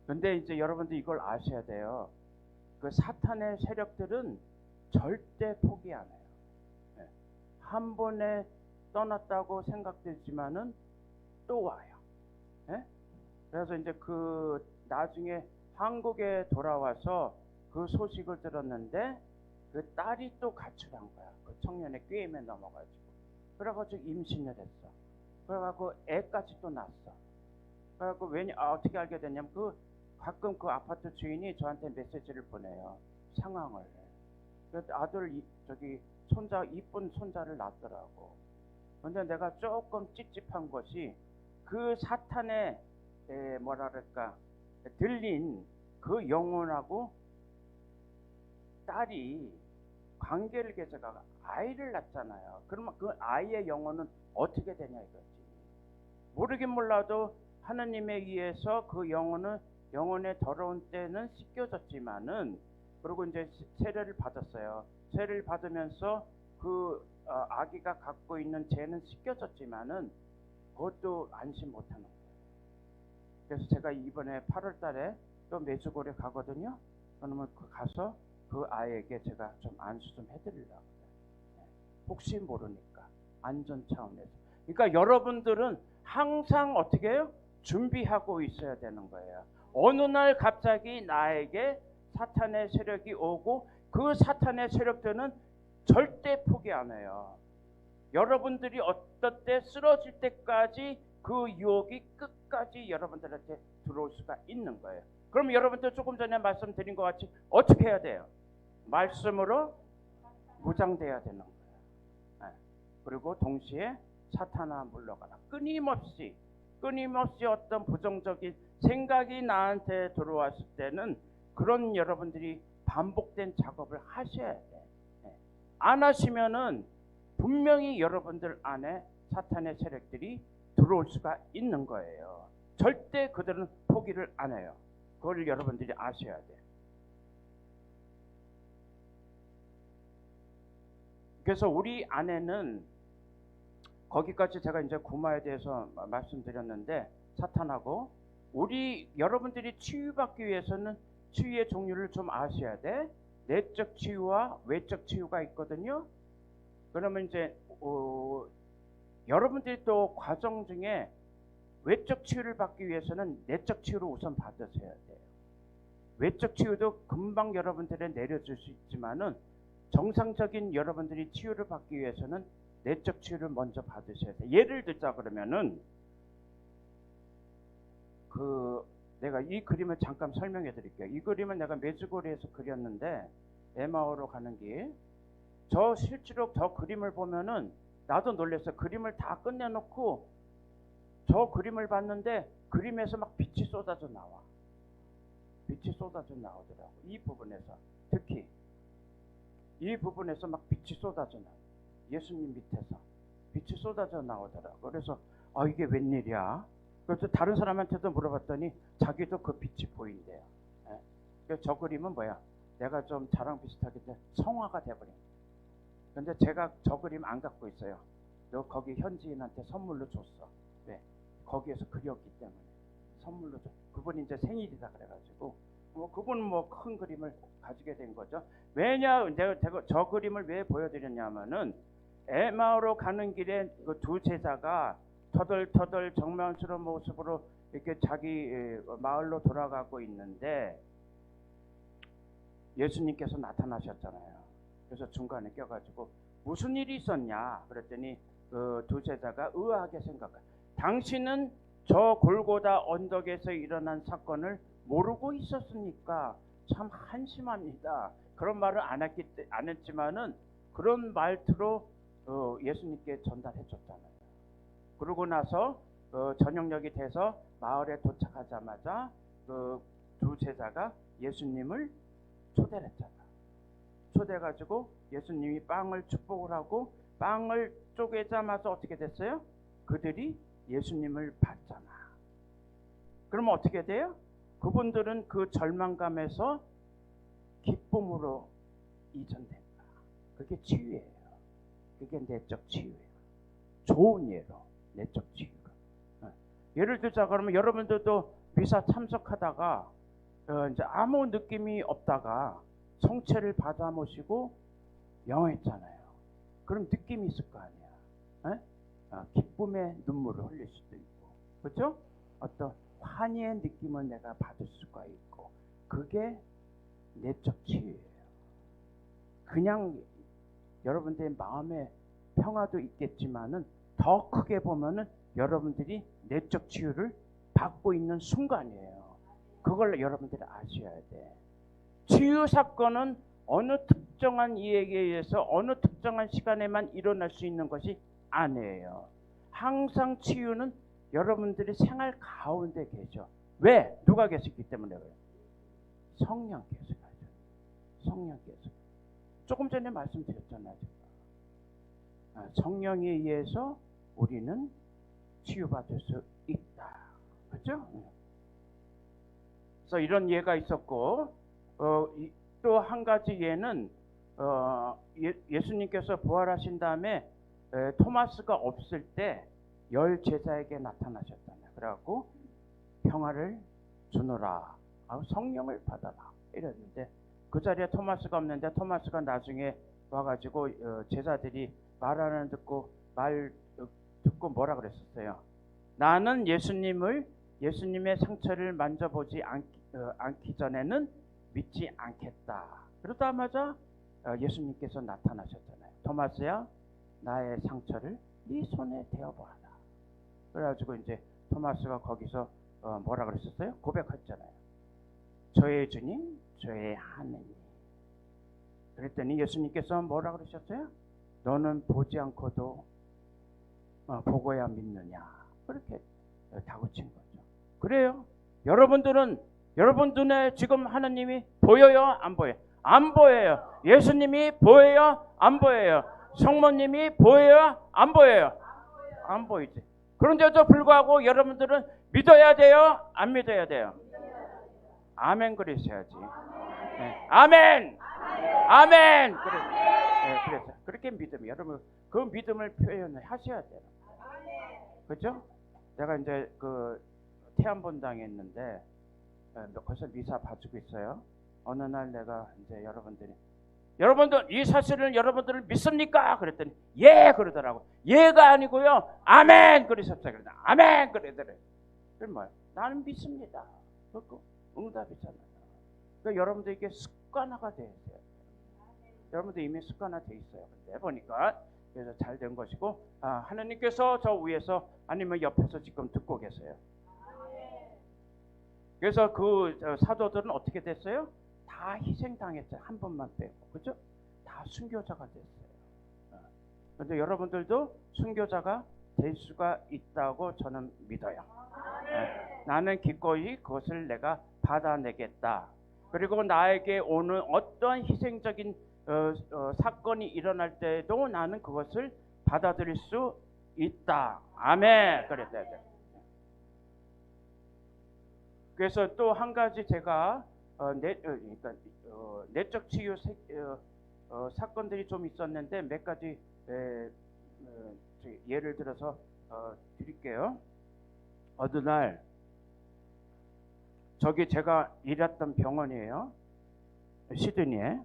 근데 이제 여러분들 이걸 아셔야 돼요. 그 사탄의 세력들은 절대 포기 안 해요. 네. 한 번에 떠났다고 생각되지만은 또 와요. 네? 그래서 이제 그 나중에 한국에 돌아와서 그 소식을 들었는데 그 딸이 또 가출한 거야. 그 청년의 꾀임에 넘어가지고. 그래가지고 임신을 했어. 그래가지고 애까지 또 낳았어. 그래가지고 어떻게 알게 됐냐면 가끔 그 아파트 주인이 저한테 메시지를 보내요. 상황을. 그래서 아들 손자 이쁜 손자를 낳았더라고. 근데 내가 조금 찝찝한 것이 그 사탄의 뭐랄까 들린 그 영혼하고 딸이 관계를 개져가 아이를 낳잖아요. 그러면 그 아이의 영혼은 어떻게 되냐 이거지. 모르긴 몰라도 하나님에 의해서 그 영혼의 더러운 때는 씻겨졌지만은 그리고 이제 세례를 받았어요. 세례를 받으면서 그 아기가 갖고 있는 죄는 씻겨졌지만은 그것도 안심 못하는 거예요. 그래서 제가 이번에 8월 달에 또 메주고래 가거든요. 그러면 가서 그 아이에게 제가 좀 안수 좀 해드리려고 해요. 혹시 모르니까 안전 차원에서. 그러니까 여러분들은 항상 어떻게 해요? 준비하고 있어야 되는 거예요. 어느 날 갑자기 나에게 사탄의 세력이 오고 그 사탄의 세력들은 절대 포기 안 해요. 여러분들이 어떤 때 쓰러질 때까지 그 유혹이 끝까지 여러분들한테 들어올 수가 있는 거예요. 그럼 여러분들 조금 전에 말씀드린 것 같이 어떻게 해야 돼요? 말씀으로 무장돼야 되는 거예요. 그리고 동시에 사탄아 물러가라. 끊임없이 끊임없이 어떤 부정적인 생각이 나한테 들어왔을 때는 그런 여러분들이 반복된 작업을 하셔야 돼. 안 하시면은 분명히 여러분들 안에 사탄의 세력들이 들어올 수가 있는 거예요. 절대 그들은 포기를 안 해요. 그걸 여러분들이 아셔야 돼. 그래서 우리 안에는 거기까지 제가 이제 구마에 대해서 말씀드렸는데, 사탄하고 우리 여러분들이 치유받기 위해서는 치유의 종류를 좀 아셔야 돼. 내적 치유와 외적 치유가 있거든요. 그러면 이제 여러분들이 또 과정 중에 외적 치유를 받기 위해서는 내적 치유를 우선 받으셔야 돼요. 외적 치유도 금방 여러분들에 내려줄 수 있지만은 정상적인 여러분들이 치유를 받기 위해서는 내적 치유를 먼저 받으셔야 돼요. 예를 들자 그러면은 내가 이 그림을 잠깐 설명해 드릴게요. 이 그림은 내가 메주고리에서 그렸는데, 에마오로 가는 길. 저 실제로 저 그림을 보면은 나도 놀랐어요. 그림을 다 끝내놓고 저 그림을 봤는데 그림에서 막 빛이 쏟아져 나와. 빛이 쏟아져 나오더라고. 이 부분에서 특히 이 부분에서 막 빛이 쏟아져 나와. 예수님 밑에서 빛이 쏟아져 나오더라고. 그래서 이게 웬일이야? 그래서 다른 사람한테도 물어봤더니 자기도 그 빛이 보인대요. 그래서 저 그림은 뭐야? 내가 좀 자랑 비슷하게 성화가 돼버린 거야. 근데 제가 저 그림 안 갖고 있어요. 너 거기 현지인한테 선물로 줬어. 왜? 거기에서 그렸기 때문에 선물로 줬어. 그분이 이제 생일이다 그래가지고 그분은 뭐 큰 그림을 가지게 된 거죠. 왜냐? 내가 저 그림을 왜 보여드렸냐면은 에마오로 가는 길에 그 두 제자가 터덜터덜 정면스러운 모습으로 이렇게 자기 마을로 돌아가고 있는데 예수님께서 나타나셨잖아요. 그래서 중간에 껴가지고 무슨 일이 있었냐 그랬더니 그 두 제자가 의아하게 생각해. 당신은 저 골고다 언덕에서 일어난 사건을 모르고 있었으니까 참 한심합니다. 그런 말을 안 했지만은 그런 말투로 예수님께 전달해 줬잖아요. 그러고 나서 저녁녘이 돼서 마을에 도착하자마자 그 두 제자가 예수님을 초대를 했잖아. 초대해가지고 예수님이 빵을 축복을 하고 빵을 쪼개자마자 어떻게 됐어요? 그들이 예수님을 봤잖아. 그러면 어떻게 돼요? 그분들은 그 절망감에서 기쁨으로 이전된다. 그게 치유예요. 그게 내적 치유예요. 좋은 예로 내적 치유가. 예를 들자 그러면 여러분들도 미사 참석하다가 이제 아무 느낌이 없다가 성체를 받아 모시고 영했잖아요. 그럼 느낌이 있을 거 아니야. 기쁨의 눈물을 흘릴 수도 있고, 그렇죠? 어떤 환희의 느낌을 내가 받을 수가 있고, 그게 내적 치유예요. 그냥 여러분들의 마음의 평화도 있겠지만은 더 크게 보면은 여러분들이 내적 치유를 받고 있는 순간이에요. 그걸 여러분들이 아셔야 돼. 치유 사건은 어느 특정한 이에게 의해서 어느 특정한 시간에만 일어날 수 있는 것이 아니에요. 항상 치유는 여러분들이 생활 가운데 계셔. 왜? 누가 계시기 때문에 그래요? 성령께서 가죠. 성령께서. 조금 전에 말씀드렸잖아요. 성령에 의해서 우리는 치유받을 수 있다. 그렇죠? 그래서 이런 예가 있었고, 또 한 가지 예는 예수님께서 부활하신 다음에 토마스가 없을 때 10 제자에게 나타나셨잖아요. 그래갖고 평화를 주노라, 성령을 받아라 이랬는데, 그 자리에 토마스가 없는데 토마스가 나중에 와가지고 제자들이 말하는 말 듣고 뭐라 그랬었어요? 나는 예수님의 상처를 만져보지 않기 전에는 믿지 않겠다. 그러자마자 예수님께서 나타나셨잖아요. 토마스야, 나의 상처를 네 손에 대어보아라. 그래가지고 이제 토마스가 거기서 뭐라 그랬었어요? 고백했잖아요. 저의 주님, 저의 하느님. 그랬더니 예수님께서 뭐라 그러셨어요? 너는 보지 않고도 보고야 믿느냐. 그렇게 그래요. 여러분들은 여러분 눈에 지금 하나님이 보여요? 안 보여요? 안 보여요. 예수님이 보여요? 안 보여요? 성모님이 보여요? 안 보여요? 안 보이지. 그런데도 불구하고 여러분들은 믿어야 돼요? 안 믿어야 돼요? 아멘 그러셔야지. 네. 아멘! 아멘! 그래. 네, 그래서 그렇게 믿음, 여러분 그 믿음을 표현을 하셔야 돼요. 그렇죠? 제가 이제 그 태안본 당했는데 벌써 미사 봐주고 있어요. 어느 날 내가 이제 여러분들 이 사실을 여러분들을 믿습니까? 그랬더니 예 그러더라고. 예가 아니고요. 아멘 그러셨어요. 그러다 아멘 그러더래요. 그럼 뭐야? 나는 믿습니다. 그거 응답이잖아요. 그러니까 여러분들 이게 습관화가 돼야 돼요. 여러분들 이미 습관화돼 있어요. 근데 보니까 그래서 잘 된 것이고 하나님께서 저 위에서 아니면 옆에서 지금 듣고 계세요. 그래서 그 사도들은 어떻게 됐어요? 다 희생당했어요. 한 번만 빼고. 그죠? 다 순교자가 됐어요. 그런데 여러분들도 순교자가 될 수가 있다고 저는 믿어요. 나는 기꺼이 그것을 내가 받아내겠다. 그리고 나에게 오는 어떤 희생적인 사건이 일어날 때도 나는 그것을 받아들일 수 있다. 아멘. 그랬어요. 그래서 또 한 가지 제가 내적 치유 사건들이 좀 있었는데 몇 가지 예를 들어서 드릴게요. 어느 날 저기 제가 일했던 병원이에요. 시드니에.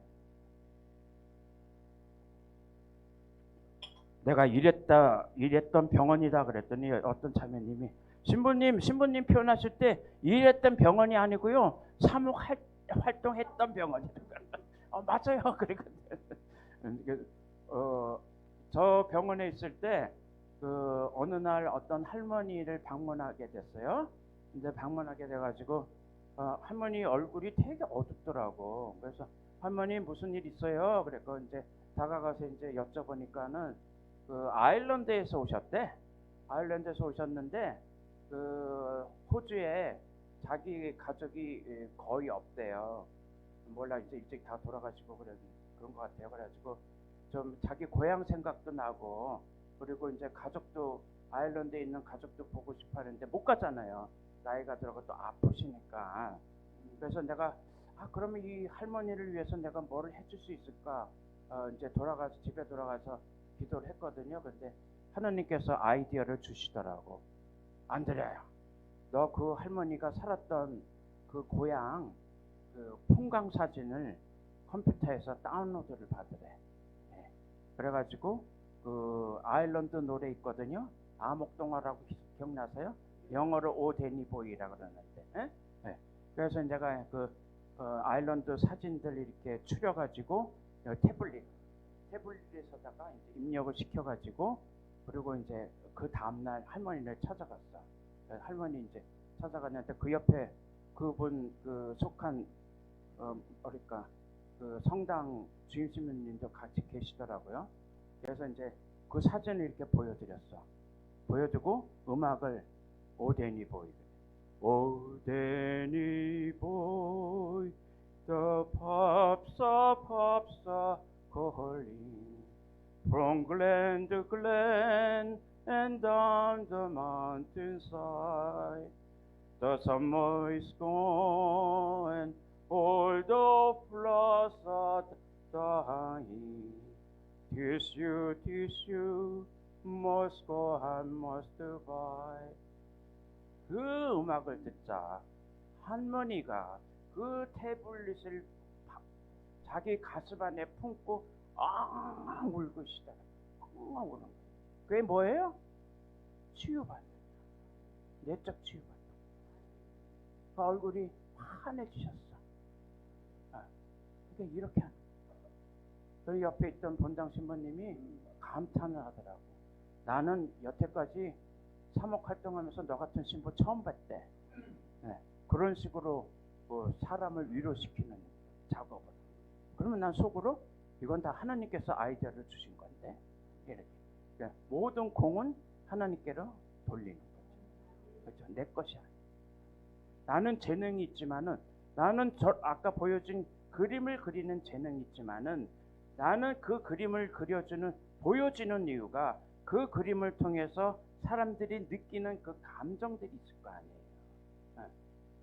내가 일했던 병원이다 그랬더니 어떤 자매님이 신부님 표현하실 때 일했던 병원이 아니고요. 사목 활동했던 병원이다. 맞아요. 그랬거든요. 저 병원에 있을 때 어느 날 어떤 할머니를 방문하게 됐어요. 이제 방문하게 돼가지고 할머니 얼굴이 되게 어둡더라고. 그래서 할머니 무슨 일 있어요? 그랬고 이제 다가가서 이제 여쭤보니까는 그 아일랜드에서 오셨대. 아일랜드에서 오셨는데 그 호주에 자기 가족이 거의 없대요. 몰라 이제 일찍 다 돌아가시고 그런 것 같아요. 그래가지고 좀 자기 고향 생각도 나고 그리고 이제 가족도 아일랜드에 있는 가족도 보고 싶어 하는데 못 가잖아요. 나이가 들어가 또 아프시니까. 그래서 내가 그러면 이 할머니를 위해서 내가 뭐를 해줄 수 있을까? 이제 집에 돌아가서 기도를 했거든요. 근데 하나님께서 아이디어를 주시더라고. 안드레야, 너 그 할머니가 살았던 그 고향 그 풍광 사진을 컴퓨터에서 다운로드를 받으래. 네. 그래가지고 그 아일랜드 노래 있거든요. 아목동화라고 기억나세요? 영어로 오 데니 보이라 그러는데. 네. 그래서 내가 그 아일랜드 사진들 이렇게 추려가지고 태블릿에다가 이제 입력을 시켜가지고 그리고 이제 그 다음날 할머니를 찾아갔어. 할머니 이제 찾아갔는데 그 옆에 그분 속한 그러니까 그 성당 주임스님도 같이 계시더라고요. 그래서 이제 그 사진을 이렇게 보여드렸어. 보여주고 음악을 오데니 보이. 오데니 보이 the pops are calling from glen to glen and down the mountainside. The summer is gone, all the flowers are dying. Tis you, must go and must buy. 그 음악을 듣자 할머니가 그 태블릿을 자기 가슴 안에 품고 앙 울고 있다. 앙 우는 거예요. 그게 뭐예요? 치유받는 내적 치유받는. 그 얼굴이 환해지셨어. 그러니까 이렇게 하는 거예요. 저희 옆에 있던 본당 신부님이 감탄을 하더라고. 나는 여태까지 사목 활동하면서 너 같은 신부 처음 봤대. 네. 그런 식으로 사람을 위로시키는 작업을. 그러면 난 속으로 이건 다 하나님께서 아이디어를 주신 건데 이렇게. 그러니까 모든 공은 하나님께로 돌리는 거죠. 그렇죠? 내 것이 아니에요. 나는 재능이 있지만은 아까 보여준 그림을 그리는 재능이 있지만은 나는 그 그림을 보여지는 이유가 그 그림을 통해서 사람들이 느끼는 그 감정들이 있을 거 아니에요. 예.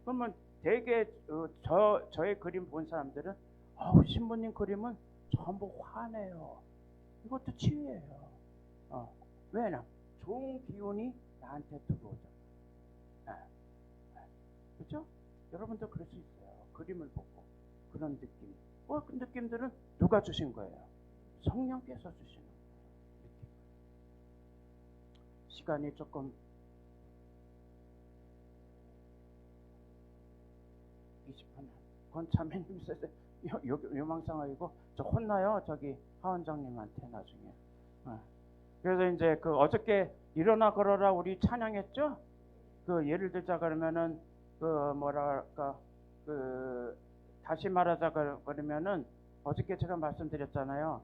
그러면 대개 저의 그림 본 사람들은 신부님 그림은 전부 화내요. 이것도 치유예요. 왜냐? 좋은 기운이 나한테 들어오죠. 그렇죠? 여러분도 그럴 수 있어요. 그림을 보고 그런 느낌. 그 느낌들은 누가 주신 거예요? 성령께서 주시는 느낌. 시간이 조금 20분. 권차매님 요망상하이고 저 혼나요. 저기 하원장님한테 나중에. 그래서 이제 그 어저께 일어나 걸어라 우리 찬양했죠? 그 예를 들자 그러면은 그 뭐랄까 그 다시 말하자 그러면은 어저께 제가 말씀드렸잖아요.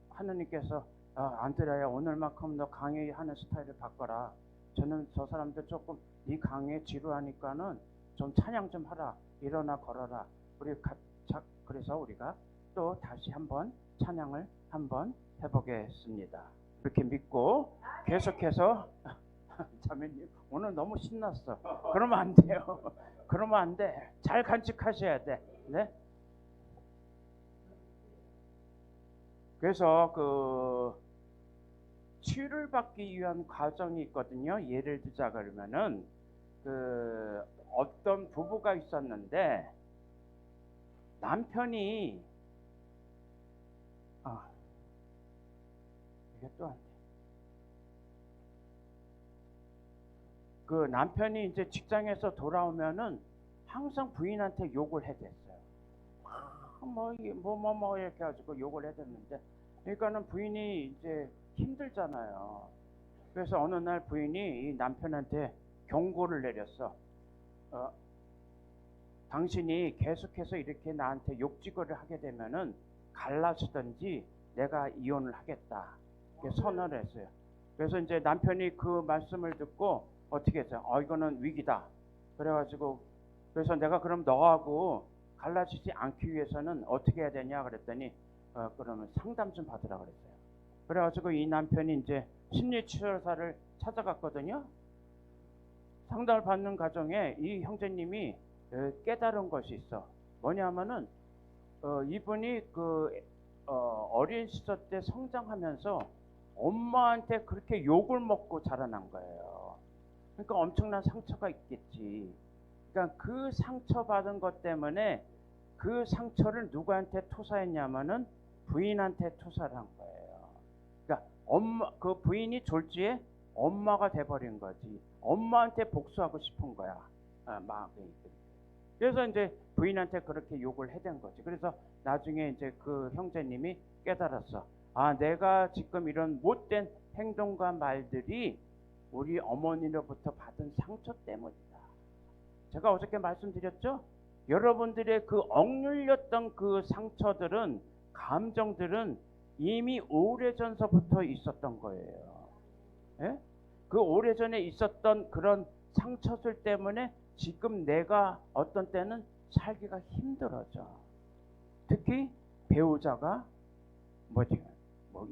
하느님께서 안드레야 오늘만큼 너 강의하는 스타일을 바꿔라. 저는 저 사람들 조금 네 강의에 지루하니까는 좀 찬양 좀 하라. 일어나 걸어라. 그래서 우리가 또 다시 한번 찬양을 한번 해보겠습니다. 이렇게 믿고 계속해서 자매님 오늘 너무 신났어. 그러면 안 돼요. 그러면 안 돼. 잘 간직하셔야 돼. 네? 그래서 그 치유를 받기 위한 과정이 있거든요. 예를 들자 그러면은 그 어떤 부부가 있었는데 남편이 이게 또 안 돼. 그 남편이 이제 직장에서 돌아오면은 항상 부인한테 욕을 해댔어요. 뭐 이렇게 해가지고 욕을 해댔는데, 그러니까는 부인이 이제 힘들잖아요. 그래서 어느 날 부인이 이 남편한테 경고를 내렸어. 당신이 계속해서 이렇게 나한테 욕지거리를 하게 되면은 갈라지든지 내가 이혼을 하겠다. 이렇게 선언을 했어요. 그래서 이제 남편이 그 말씀을 듣고 어떻게 했어요? 이거는 위기다. 그래가지고 그래서 내가 그럼 너하고 갈라지지 않기 위해서는 어떻게 해야 되냐 그랬더니 그러면 상담 좀 받으라 그랬어요. 그래가지고 이 남편이 이제 심리치료사를 찾아갔거든요. 상담을 받는 과정에 이 형제님이 깨달은 것이 있어. 뭐냐면은 이분이 그 어린 시절 때 성장하면서 엄마한테 그렇게 욕을 먹고 자라난 거예요. 그러니까 엄청난 상처가 있겠지. 그러니까 그 상처받은 것 때문에 그 상처를 누구한테 토사했냐면은 부인한테 토사를 한 거예요. 그러니까 그 부인이 졸지에 엄마가 돼버린 거지. 엄마한테 복수하고 싶은 거야. 마음이. 그래서 이제 부인한테 그렇게 욕을 해댄 거지. 그래서 나중에 이제 그 형제님이 깨달았어. 내가 지금 이런 못된 행동과 말들이 우리 어머니로부터 받은 상처 때문이다. 제가 어저께 말씀드렸죠? 여러분들의 그 억눌렸던 그 상처들은, 감정들은 이미 오래전서부터 있었던 거예요. 예? 그 오래전에 있었던 그런 상처들 때문에 지금 내가 어떤 때는 살기가 힘들어져. 특히 배우자가 뭐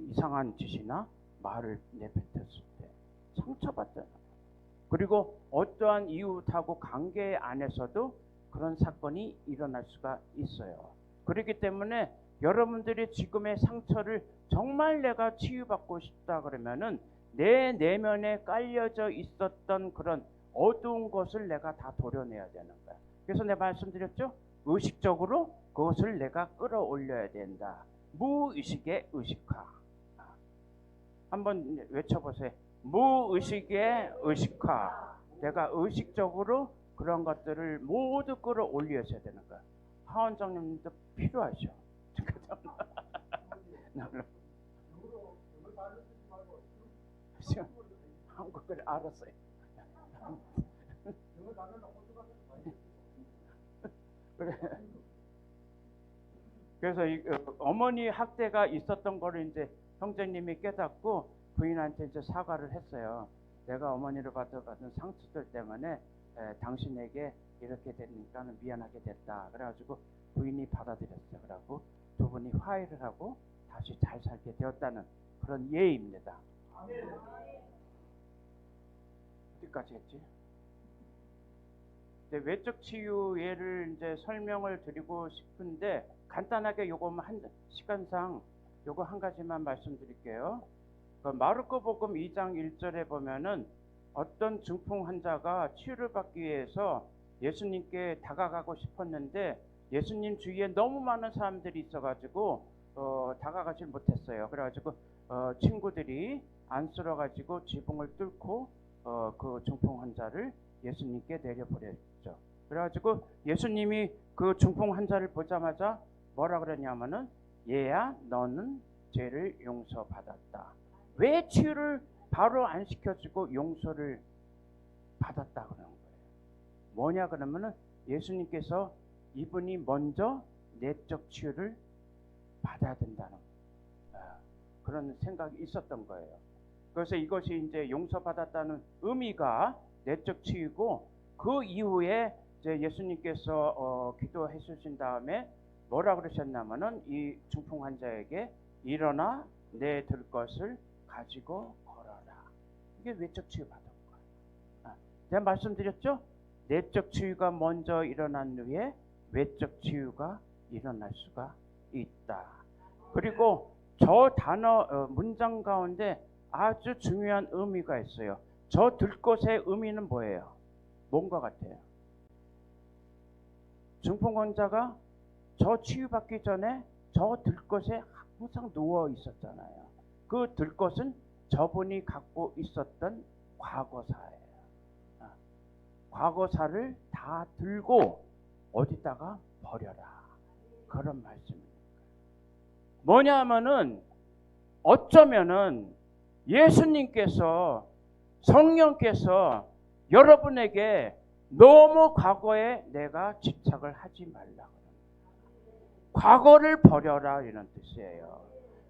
이상한 짓이나 말을 내뱉었을 때 상처받잖아. 그리고 어떠한 이웃하고 관계 안에서도 그런 사건이 일어날 수가 있어요. 그렇기 때문에 여러분들이 지금의 상처를 정말 내가 치유받고 싶다 그러면은 내 내면에 깔려져 있었던 그런 어두운 것을 내가 다 도려내야 되는 거야. 그래서 내가 말씀드렸죠? 의식적으로 그것을 내가 끌어올려야 된다. 무의식의 의식화. 한번 외쳐보세요. 무의식의 의식화. 내가 의식적으로 그런 것들을 모두 끌어올려야 되는 거야. 하원장님도 필요하죠. 한국을 알았어요. 그래서 어머니 학대가 있었던 거를 이제 형제님이 깨닫고 부인한테 이제 사과를 했어요. 내가 어머니를 받은 상처들 때문에 당신에게 이렇게 되니까는 미안하게 됐다. 그래가지고 부인이 받아들였어요. 그래갖고 두 분이 화해를 하고 다시 잘 살게 되었다는 그런 예입니다. 어디까지 했지? 외적 치유 예를 이제 설명을 드리고 싶은데 간단하게 요거만 한 시간상 요거 한 가지만 말씀드릴게요. 그 마르코 복음 2장 1절에 보면은 어떤 중풍 환자가 치유를 받기 위해서 예수님께 다가가고 싶었는데 예수님 주위에 너무 많은 사람들이 있어가지고 다가가질 못했어요. 그래가지고 친구들이 안쓰러가지고 지붕을 뚫고 그 중풍 환자를 예수님께 내려보냈죠. 그래가지고 예수님이 그 중풍 환자를 보자마자 뭐라 그러냐면은 얘야 너는 죄를 용서받았다. 왜 치유를 바로 안 시켜주고 용서를 받았다 그러는 거예요. 뭐냐 그러면은 예수님께서 이분이 먼저 내적 치유를 받아야 된다는 그런 생각이 있었던 거예요. 그래서 이것이 이제 용서받았다는 의미가 내적 치유고 그 이후에 이제 예수님께서 기도해 주신 다음에 뭐라 그러셨냐면은 이 중풍 환자에게 일어나 내 들 것을 가지고 걸어라. 이게 외적 치유 받은 거예요. 제가 말씀드렸죠? 내적 치유가 먼저 일어난 후에 외적 치유가 일어날 수가 있다. 그리고 저 단어 문장 가운데 아주 중요한 의미가 있어요. 저 들것의 의미는 뭐예요? 뭔가 같아요. 중풍 환자가 저 치유받기 전에 저 들것에 항상 누워 있었잖아요. 그 들것은 저분이 갖고 있었던 과거사예요. 과거사를 다 들고 어디다가 버려라. 그런 말씀입니다. 뭐냐면은 어쩌면은 예수님께서 성령께서 여러분에게 너무 과거에 내가 집착을 하지 말라. 과거를 버려라 이런 뜻이에요.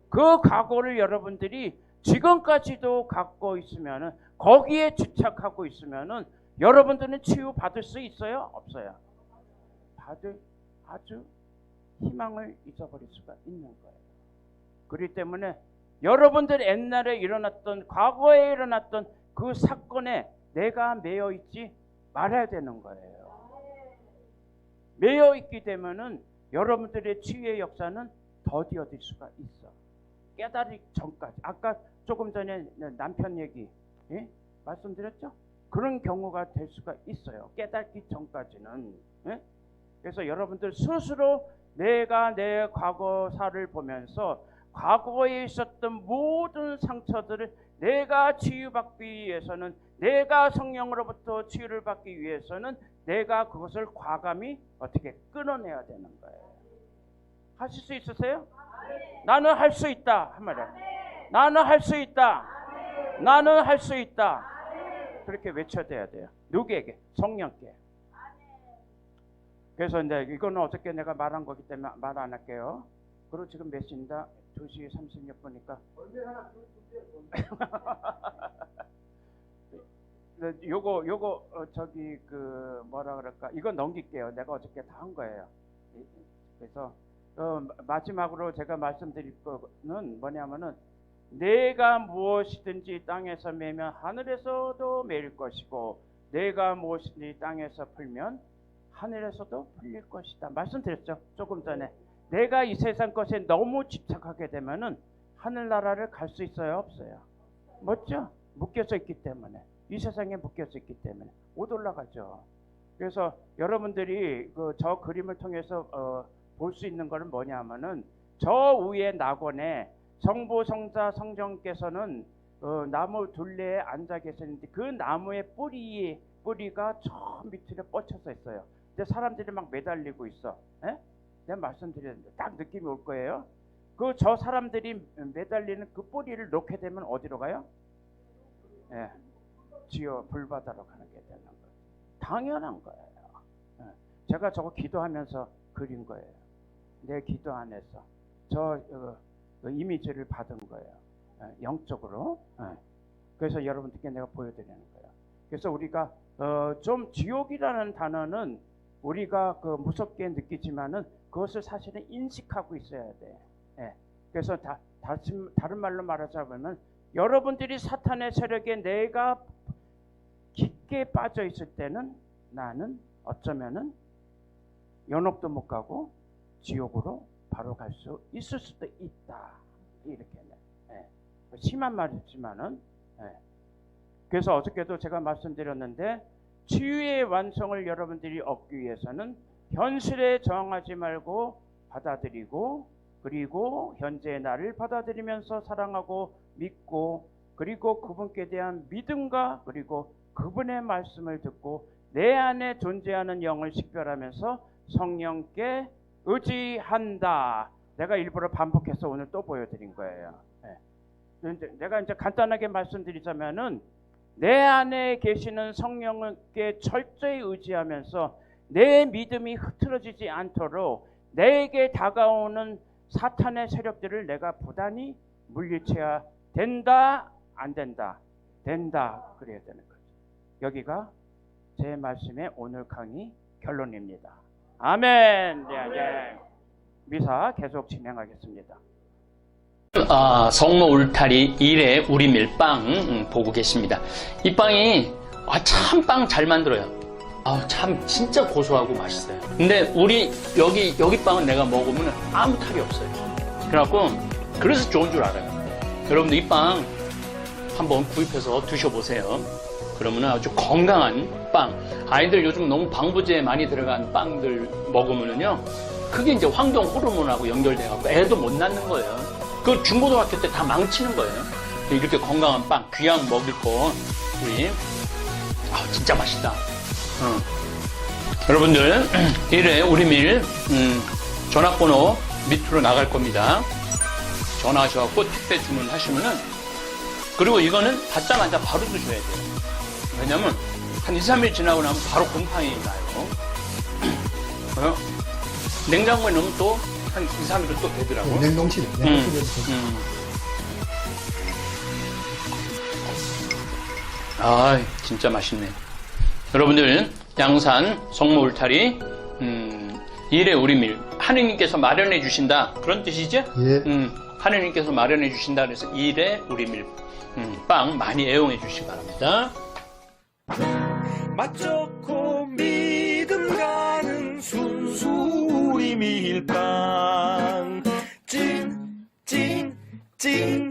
그 과거를 여러분들이 지금까지도 갖고 있으면은 거기에 집착하고 있으면은 여러분들은 치유 받을 수 있어요? 없어요? 받을 아주 희망을 잊어버릴 수가 있는 거예요. 그렇기 때문에 여러분들 옛날에 일어났던 과거에 일어났던 그 사건에 내가 매여 있지 말아야 되는 거예요. 매여 있게 되면은 여러분들의 치유의 역사는 더디어질 수가 있어. 깨달기 전까지. 아까 조금 전에 남편 얘기 말씀드렸죠? 그런 경우가 될 수가 있어요. 깨닫기 전까지는. 그래서 여러분들 스스로 내가 내 과거사를 보면서 과거에 있었던 모든 상처들을 내가 치유받기 위해서는 내가 성령으로부터 치유를 받기 위해서는 내가 그것을 과감히 어떻게 끊어내야 되는 거예요. 하실 수 있으세요? 나는 할 수 있다 한 말이야. 나는 할 수 있다. 나는 할 수 있다. 그렇게 외쳐야 돼요. 누구에게? 성령께. 그래서 이제 이거는 어저께 내가 말한 거기 때문에 말 안 할게요. 그리고 지금 몇 시인다? 2시 36분이니까 요거 저기 그 뭐라 그럴까? 이거 넘길게요. 내가 어저께 다 한 거예요. 그래서 마지막으로 제가 말씀드릴 거는 뭐냐면은 내가 무엇이든지 땅에서 매면 하늘에서도 매일 것이고 내가 무엇이든지 땅에서 풀면 하늘에서도 풀릴 것이다. 말씀드렸죠? 조금 전에. 내가 이 세상 것에 너무 집착하게 되면은 하늘나라를 갈 수 있어요? 없어요? 맞죠? 묶여서 있기 때문에. 이 세상에 묶여서 있기 때문에 못 올라가죠. 그래서 여러분들이 저 그림을 통해서 볼 수 있는 것은 뭐냐면은 저 위에 낙원에 성부 성자 성령께서는 나무 둘레에 앉아 계셨는데 그 나무의 뿌리가 저 밑으로 뻗쳐서 있어요. 근데 사람들이 막 매달리고 있어. 내가 말씀드렸는데 딱 느낌이 올 거예요. 저 사람들이 매달리는 그 뿌리를 놓게 되면 어디로 가요? 지어 불바다로 가는 게 되는 거예요. 당연한 거예요. 제가 저거 기도하면서 그린 거예요. 내 기도 안에서 저 이미지를 받은 거예요. 영적으로. 그래서 여러분들께 내가 보여드리는 거예요. 그래서 우리가 좀 지옥이라는 단어는 우리가 그 무섭게 느끼지만은 그것을 사실은 인식하고 있어야 돼. 예. 그래서 다른 말로 말하자면 여러분들이 사탄의 세력에 내가 깊게 빠져 있을 때는 나는 어쩌면은 연옥도 못 가고 지옥으로 바로 갈 수 있을 수도 있다. 이렇게. 예. 심한 말이지만은. 예. 그래서 어저께도 제가 말씀드렸는데 치유의 완성을 여러분들이 얻기 위해서는 현실에 저항하지 말고 받아들이고 그리고 현재의 나를 받아들이면서 사랑하고 믿고 그리고 그분께 대한 믿음과 그리고 그분의 말씀을 듣고 내 안에 존재하는 영을 식별하면서 성령께 의지한다. 내가 일부러 반복해서 오늘 또 보여드린 거예요. 내가 이제 간단하게 말씀드리자면은 내 안에 계시는 성령께 철저히 의지하면서 내 믿음이 흐트러지지 않도록 내게 다가오는 사탄의 세력들을 내가 부단히 물리쳐야 된다, 안 된다? 된다, 그래야 되는 거죠. 여기가 제 말씀의 오늘 강의 결론입니다. 아멘. 네. 미사 계속 진행하겠습니다. 성모 울타리 1회 우리 밀빵 보고 계십니다. 이 빵이 참 빵 잘 만들어요. 참 진짜 고소하고 맛있어요. 근데 우리 여기 빵은 내가 먹으면 아무 탈이 없어요. 그래서 좋은 줄 알아요. 여러분들 이 빵 한번 구입해서 드셔보세요. 그러면 아주 건강한 빵. 아이들 요즘 너무 방부제 많이 들어간 빵들 먹으면요, 그게 이제 황동 호르몬하고 연결돼갖고 애도 못 낳는 거예요. 그 중고등학교 때 다 망치는 거예요. 이렇게 건강한 빵, 귀한 먹을 거, 우리, 진짜 맛있다. 여러분들, 1회 우리 밀, 전화번호 밑으로 나갈 겁니다. 전화하셔갖고 택배 주문하시면은, 그리고 이거는 받자마자 바로 드셔야 돼요. 왜냐면, 한 2, 3일 지나고 나면 바로 곰팡이 나요. 냉장고에 넣으면 또, 한 2, 3일은 또 되더라고. 냉동실에. 진짜 맛있네. 여러분들, 양산 성모 울타리 1회 우리 밀 하느님께서 마련해 주신다, 그런 뜻이죠? 예. 하느님께서 마련해 주신다 그래서 1회 우리 밀 빵 많이 애용해 주시기 바랍니다. 맛 좋고 믿음 가는 순수 우리 밀빵 찐